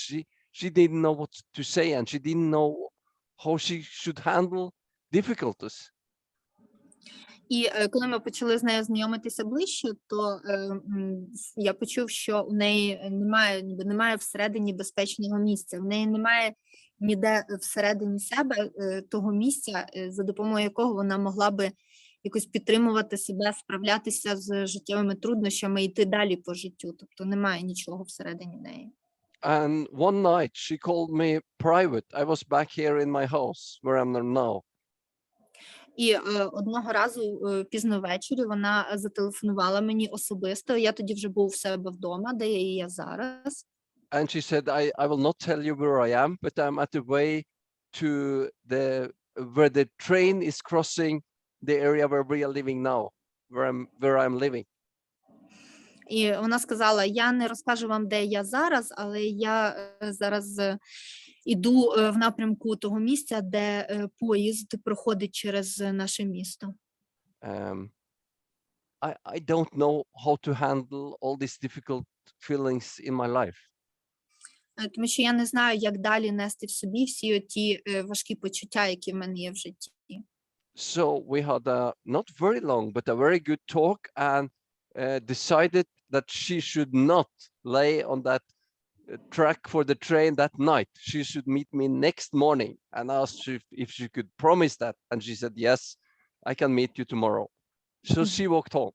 Speaker 1: She didn't know what to say, and she didn't know how she should handle difficulties.
Speaker 5: І коли ми почали з нею знайомитися ближче, то я почув, що у неї немає всередині безпечного місця. В неї немає ніде всередині себе того місця, за допомогою якого вона могла би якось підтримувати себе, справлятися з життєвими труднощами і йти далі по життю. Тобто немає нічого всередині неї.
Speaker 1: And one night she called me private. I was back here in my house where I'm now.
Speaker 5: І одного разу пізно ввечері вона зателефонувала мені особисто. Я тоді вже був у себе вдома, де я і є зараз.
Speaker 1: And she said, I will not tell you where I am, but I'm at the way to where the train is crossing the area where we are living now, where I'm living.
Speaker 5: І вона сказала, я не розкажу вам, де я зараз, але я зараз іду в напрямку того місця, де поїзд проходить через наше місто.
Speaker 1: I don't know how to handle all these difficult feelings in my life.
Speaker 5: Тому що я не знаю, як далі нести в собі всі ті важкі почуття, які в мене є в житті.
Speaker 1: So we had a not very long, but a very good talk, and decided that she should not lay on that track for the train that night. She should meet me next morning, and asked if she could promise that, and she said, yes, I can meet you tomorrow. So she walked home.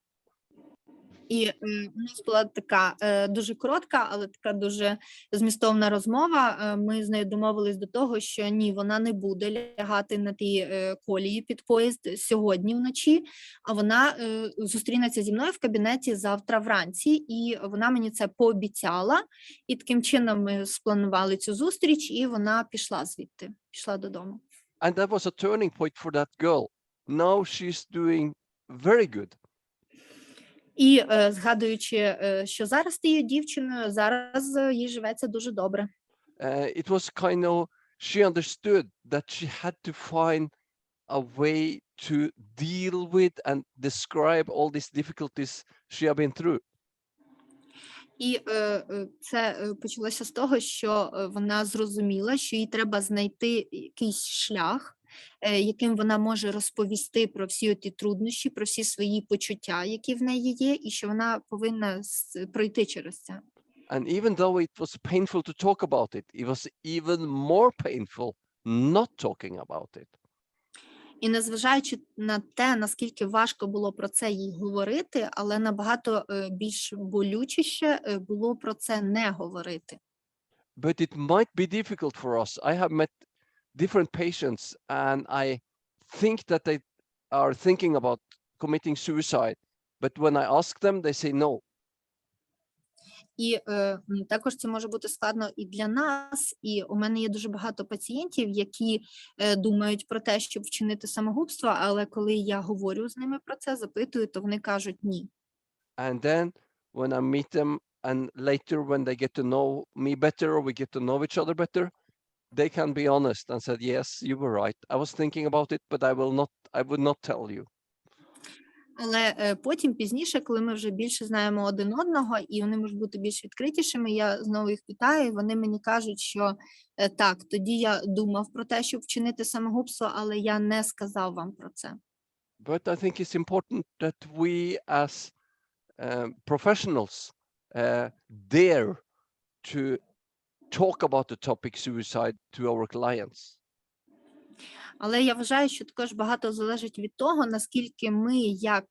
Speaker 5: І у нас була така дуже коротка, але така дуже змістовна розмова. Ми з нею домовились до того, що ні, вона не буде лягати на тій колії під поїзд сьогодні вночі, а вона зустрінеться зі мною в кабінеті завтра вранці, і вона мені це пообіцяла. І таким чином ми спланували цю зустріч, і вона пішла звідти, пішла додому.
Speaker 1: And that was a turning point for that girl. Now she's doing very good.
Speaker 5: І згадуючи, що зараз ти є дівчиною, зараз їй живеться дуже добре.
Speaker 1: It was kind of, she understood that she had to find a way to deal with and describe all these difficulties she had been through.
Speaker 5: І це почалося з того, що вона зрозуміла, що їй треба знайти якийсь шлях, яким вона може розповісти про всі ті труднощі, про всі свої почуття, які в неї є, і що вона повинна пройти через це.
Speaker 1: And even though it was painful to talk about it, it was even more painful not talking about it.
Speaker 5: І незважаючи на те, наскільки важко було про це їй говорити, але набагато більш болючіше було про це не говорити.
Speaker 1: But it might be difficult for us. I have met different patients and I think that they are thinking about committing suicide. But when I ask them, they say no.
Speaker 5: І також це може бути складно і для нас, і у мене є дуже багато пацієнтів, які думають про те, щоб вчинити самогубство, але коли я говорю з ними про це, запитую, то вони кажуть ні.
Speaker 1: And then when I meet them and later when they get to know me better or we get to know each other better, they can be honest and said, yes, you were right. I was thinking about it, but I would not tell you.
Speaker 5: Але потім, пізніше, коли ми вже більше знаємо один одного, і вони можуть бути більш відкритішими, я знову їх питаю, і вони мені кажуть, що так, тоді я думав про те, щоб вчинити самогубство, але я не сказав вам про це.
Speaker 1: But I think it's important that we as professionals dare to talk about the topic suicide to our clients.
Speaker 5: Але я вважаю, що також багато залежить від того, наскільки ми, як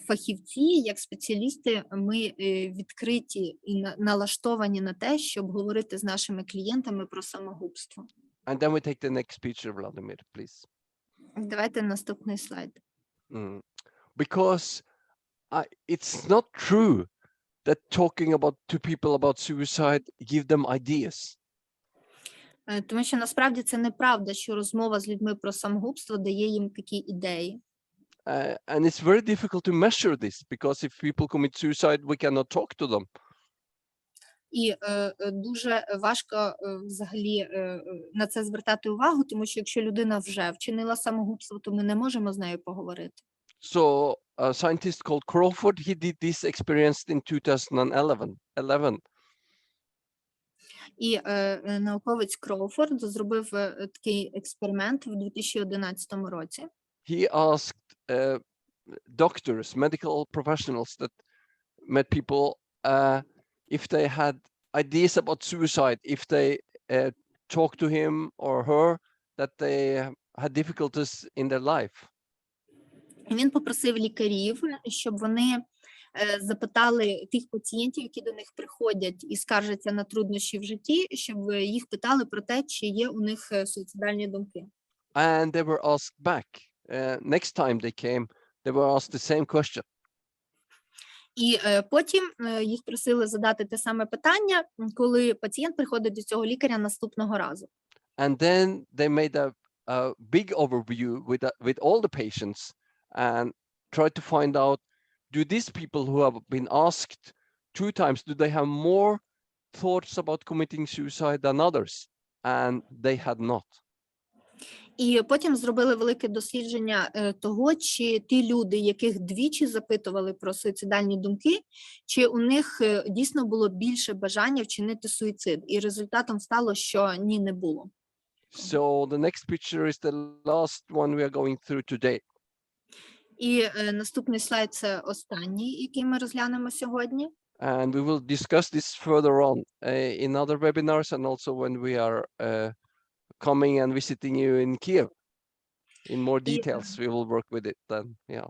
Speaker 5: фахівці, як спеціалісти, ми відкриті і налаштовані на те, щоб говорити з нашими клієнтами про самогубство.
Speaker 1: And then we take the next picture, Vladimir, please.
Speaker 5: Давайте наступний слайд.
Speaker 1: Because it's not true that talking to people about suicide give them ideas.
Speaker 5: Тому що насправді це неправда, що розмова з людьми про самогубство дає їм такі ідеї.
Speaker 1: And it's very difficult to measure this because if people commit suicide, we cannot talk to them.
Speaker 5: І дуже важко взагалі на це звертати увагу, тому що якщо людина вже вчинила самогубство, то ми не можемо з нею поговорити.
Speaker 1: So a scientist called Crawford, he did this experience in 2011.
Speaker 5: І науковець Кроуфорд зробив такий експеримент в 2011 році.
Speaker 1: He asked doctors, medical professionals that met people if they had ideas about suicide, if they talked to him or her that they had difficulties in their life.
Speaker 5: Він попросив лікарів, щоб вони запитали тих пацієнтів, які до них приходять і скаржаться на труднощі в житті, щоб їх питали про те, чи є у них суїцидальні думки.
Speaker 1: And they were asked back. Next time they came, they were asked the same question.
Speaker 5: І потім їх просили задати те саме питання, коли пацієнт приходить до цього лікаря наступного разу.
Speaker 1: And then they made a big overview with all the patients and tried to find out, do these people who have been asked 2 times, do they have more thoughts about committing suicide than others? And they had not.
Speaker 5: І потім зробили велике дослідження того, чи ті люди, яких двічі запитували про суїцидальні думки, чи у них дійсно було більше бажання вчинити суїцид. І результатом стало, що ні, не було.
Speaker 1: So the next picture is the last one we are going through today.
Speaker 5: І наступний слайд – це останній, який ми розглянемо сьогодні.
Speaker 1: And we will discuss this further on in other webinars and also when we are coming and visiting you in Kiev. In more details, we will work with it then, yeah.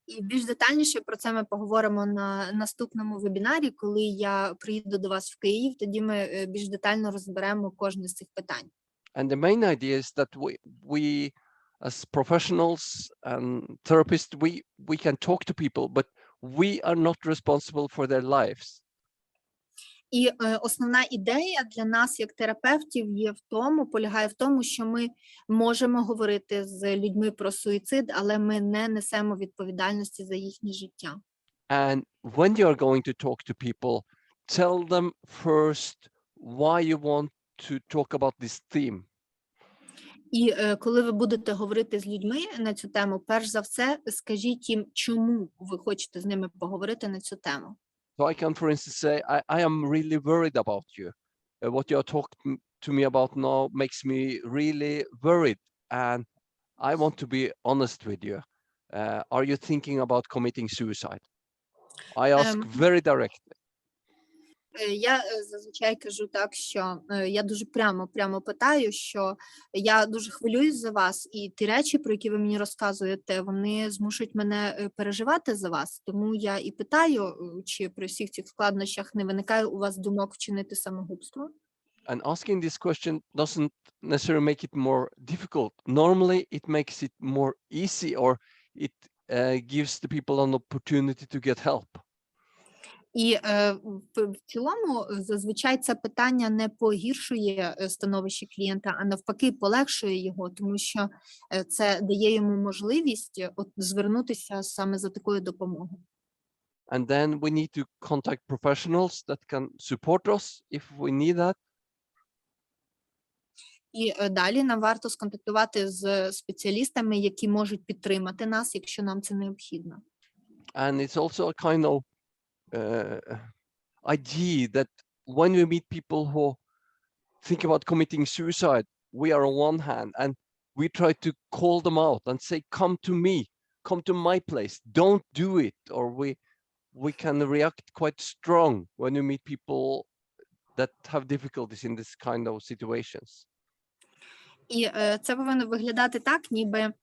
Speaker 5: І більш детальніше про це ми поговоримо на наступному вебінарі, коли я приїду до вас в Київ, тоді ми більш детально розберемо кожне з цих питань.
Speaker 1: And the main idea is that we as professionals and therapists, we can talk to people, but we are not responsible for their lives.
Speaker 5: І основна ідея для нас, як терапевтів, полягає в тому, що ми можемо говорити з людьми про суїцид, але ми не несемо відповідальності за їхнє життя.
Speaker 1: And when you are going to talk to people, tell them first why you want to talk about this theme.
Speaker 5: І коли ви будете говорити з людьми на цю тему, перш за все, скажіть їм, чому ви хочете з ними поговорити на цю тему.
Speaker 1: So I can, for instance, say, I am really worried about you. What you are talking to me about now makes me really worried. And I want to be honest with you. Are you thinking about committing suicide? I ask very directly.
Speaker 5: Я зазвичай кажу так, що я дуже прямо питаю, що я дуже хвилююсь за вас, і ті речі, про які ви мені розказуєте, вони змушують мене переживати за вас. Тому я і питаю, чи при всіх цих складнощах не виникає у вас думок вчинити самогубство.
Speaker 1: And asking this question doesn't necessarily make it more difficult. Normally, it makes it more easy, or it gives the people an opportunity to get help.
Speaker 5: І в цілому зазвичай це питання не погіршує становище клієнта, а навпаки полегшує його, тому що це дає йому можливість звернутися саме за такою допомогою.
Speaker 1: And then we need to contact professionals that can support us if we need that.
Speaker 5: І далі нам варто сконтактувати з спеціалістами, які можуть підтримати нас, якщо нам це необхідно.
Speaker 1: And it's also a kind of idea that when we meet people who think about committing suicide, we are on one hand and we try to call them out and say, come to me, come to my place, don't do it. Or we can react quite strong when we meet people that have difficulties in this kind of situations.
Speaker 5: І це повинно виглядати так, ніби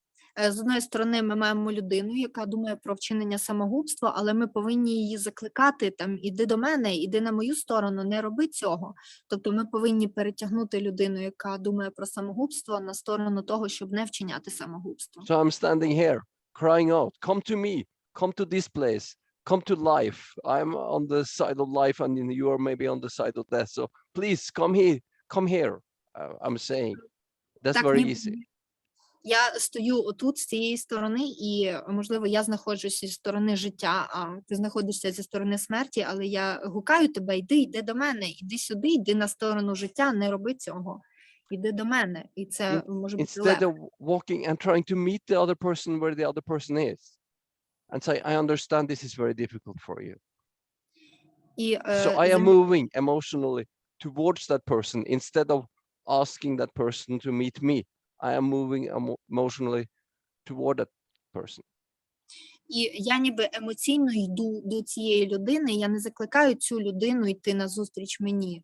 Speaker 5: з одної сторони ми маємо людину, яка думає про вчинення самогубства, але ми повинні її закликати, там, іди до мене, іди на мою сторону, не роби цього. Тобто ми повинні перетягнути людину, яка думає про самогубство, на сторону того, щоб не вчиняти самогубство.
Speaker 1: So I'm standing here crying out, come to me, come to this place, come to life. I'm on the side of life and you are maybe on the side of death. So please come here. I'm saying that's
Speaker 5: Так,
Speaker 1: very easy.
Speaker 5: Я стою отут, з цієї сторони, і, можливо, я знаходжуся зі сторони життя, а ти знаходишся зі сторони смерті, але я гукаю тебе, йди до мене, іди сюди, йди на сторону життя, не роби цього. Іди до мене, і це може бути
Speaker 1: Instead
Speaker 5: легко.
Speaker 1: of walking and trying to meet the other person where the other person is and say, I understand this is very difficult for you.
Speaker 5: І,
Speaker 1: So I am moving emotionally towards that person instead of asking that person to meet me. I am moving emotionally toward that person.
Speaker 5: І я ніби емоційно йду до цієї людини, я не закликаю цю людину йти назустріч мені.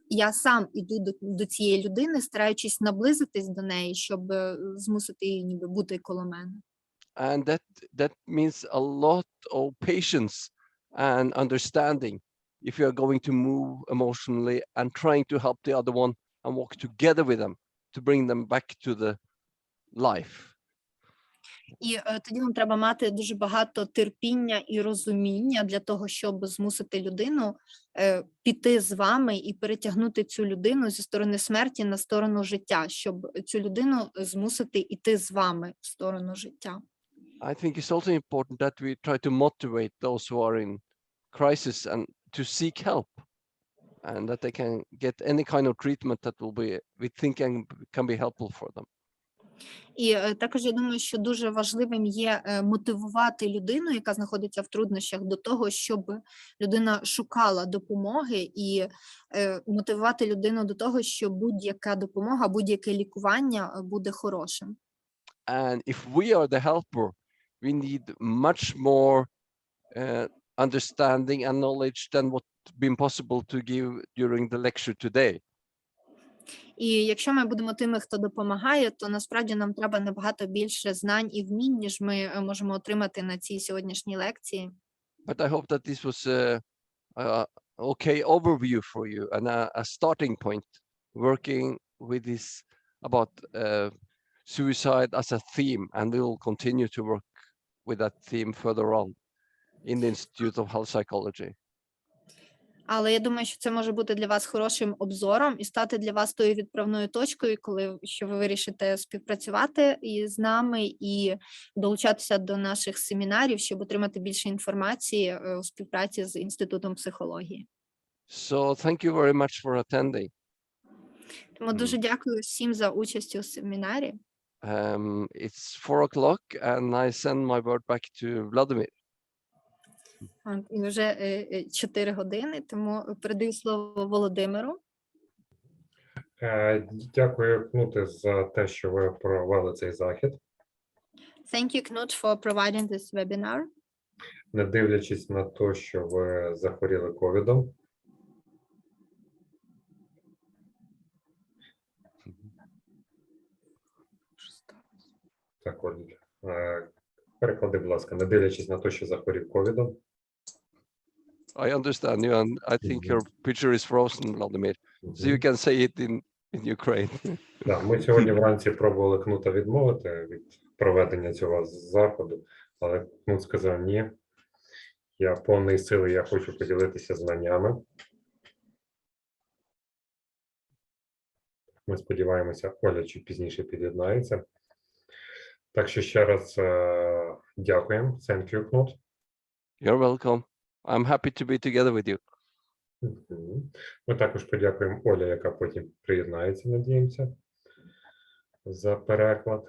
Speaker 5: Я сам іду до цієї людини, стараючись наблизитись до неї, щоб змусити її ніби бути коло мене.
Speaker 1: And that means a lot of patience and understanding if you are going to move emotionally and trying to help the other one and walk together with them to bring them back to the life.
Speaker 5: І тоді нам треба мати дуже багато терпіння і розуміння для того, щоб змусити людину піти з вами і перетягнути цю людину зі сторони смерті на сторону життя, щоб цю людину змусити йти з вами в сторону життя.
Speaker 1: I think it's also important that we try to motivate those who are in crisis and to seek help, and that they can get any kind of treatment that will be, we think, can be helpful for them.
Speaker 5: І також я думаю, що дуже важливим є мотивувати людину, яка знаходиться в труднощах, до того, щоб людина шукала допомоги, і мотивувати людину до того, що будь-яка допомога, будь-яке лікування буде хорошим.
Speaker 1: And if we are the helper, we need much more understanding and knowledge than what's been possible to give during the lecture today.
Speaker 5: І якщо ми будемо тими, хто допомагає, то насправді нам треба набагато більше знань і вмінь, ніж ми можемо отримати на цій сьогоднішній лекції.
Speaker 1: But I hope that this was a okay overview for you and a starting point working with this about suicide as a theme, and we will continue to work with that theme further on in the Institute of Health Psychology.
Speaker 5: Але я думаю, що це може бути для вас хорошим обзором і стати для вас тою відправною точкою, що ви вирішите співпрацювати із нами і долучатися до наших семінарів, щоб отримати більше інформації у співпраці з Інститутом психології.
Speaker 1: So thank you very much for attending.
Speaker 5: Тому дуже дякую всім за участь у семінарі.
Speaker 1: It's 4 o'clock and I send my word back to Vladimir.
Speaker 5: І вже 4 години, тому передаю слово Володимиру.
Speaker 3: Дякую, Кнуте, за те, що ви провели цей захід.
Speaker 5: Thank you, Knut, for providing this webinar.
Speaker 3: Не дивлячись на те, що ви захворіли ковідом. Так, Оль, переклади, будь ласка, не дивлячись на те, що захворів ковідом.
Speaker 1: I understand you, and I think your picture is frozen, Vladimir. So you can say it in Ukraine.
Speaker 3: Да, ми сьогодні вранці пробували Кнута відмовити від проведення цього заходу, але Кнут сказав ні. Я повний сили, я хочу поділитися знаннями. Ми сподіваємося, Оля чуть пізніше під'єднається. Так що ще раз дякуємо. Thank you, Knut.
Speaker 1: You're welcome. I'm happy to be together with you.
Speaker 3: Ми також подякуємо Олі, яка потім приєднається, надіємося, за переклад.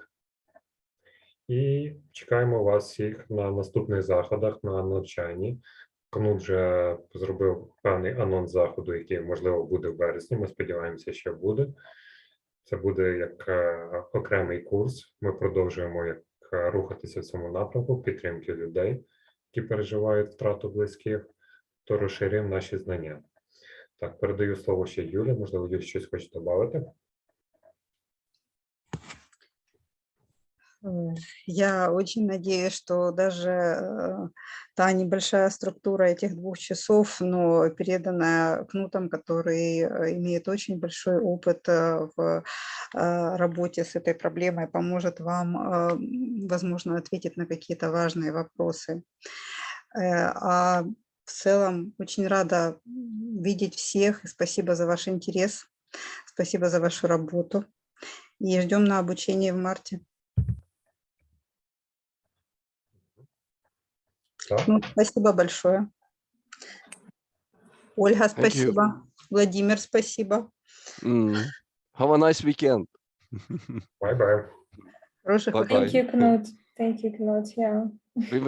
Speaker 3: І чекаємо вас всіх на наступних заходах, на навчанні. Кнут вже зробив певний анонс заходу, який, можливо, буде в березні. Ми сподіваємося, що буде. Це буде як окремий курс. Ми продовжуємо як рухатися в цьому напрямку підтримки людей, які переживають втрату близьких, то розширюємо наші знання. Так, передаю слово ще Юлі. Можливо, Юлі щось хоче додати?
Speaker 9: Я очень надеюсь, что даже та небольшая структура этих 2 часов, но переданная Кнутом, который имеет очень большой опыт в работе с этой проблемой, поможет вам, возможно, ответить на какие-то важные вопросы. А в целом очень рада видеть всех. И спасибо за ваш интерес, спасибо за вашу работу. И ждем на обучение в марте. Ну, спасибо большое. Ольга, спасибо. Владимир, спасибо.
Speaker 1: Have a nice weekend.
Speaker 3: Bye-bye.
Speaker 9: Хороших
Speaker 1: Bye-bye.
Speaker 8: Thank you, Knut. Thank you, Knut. Yeah.
Speaker 1: We were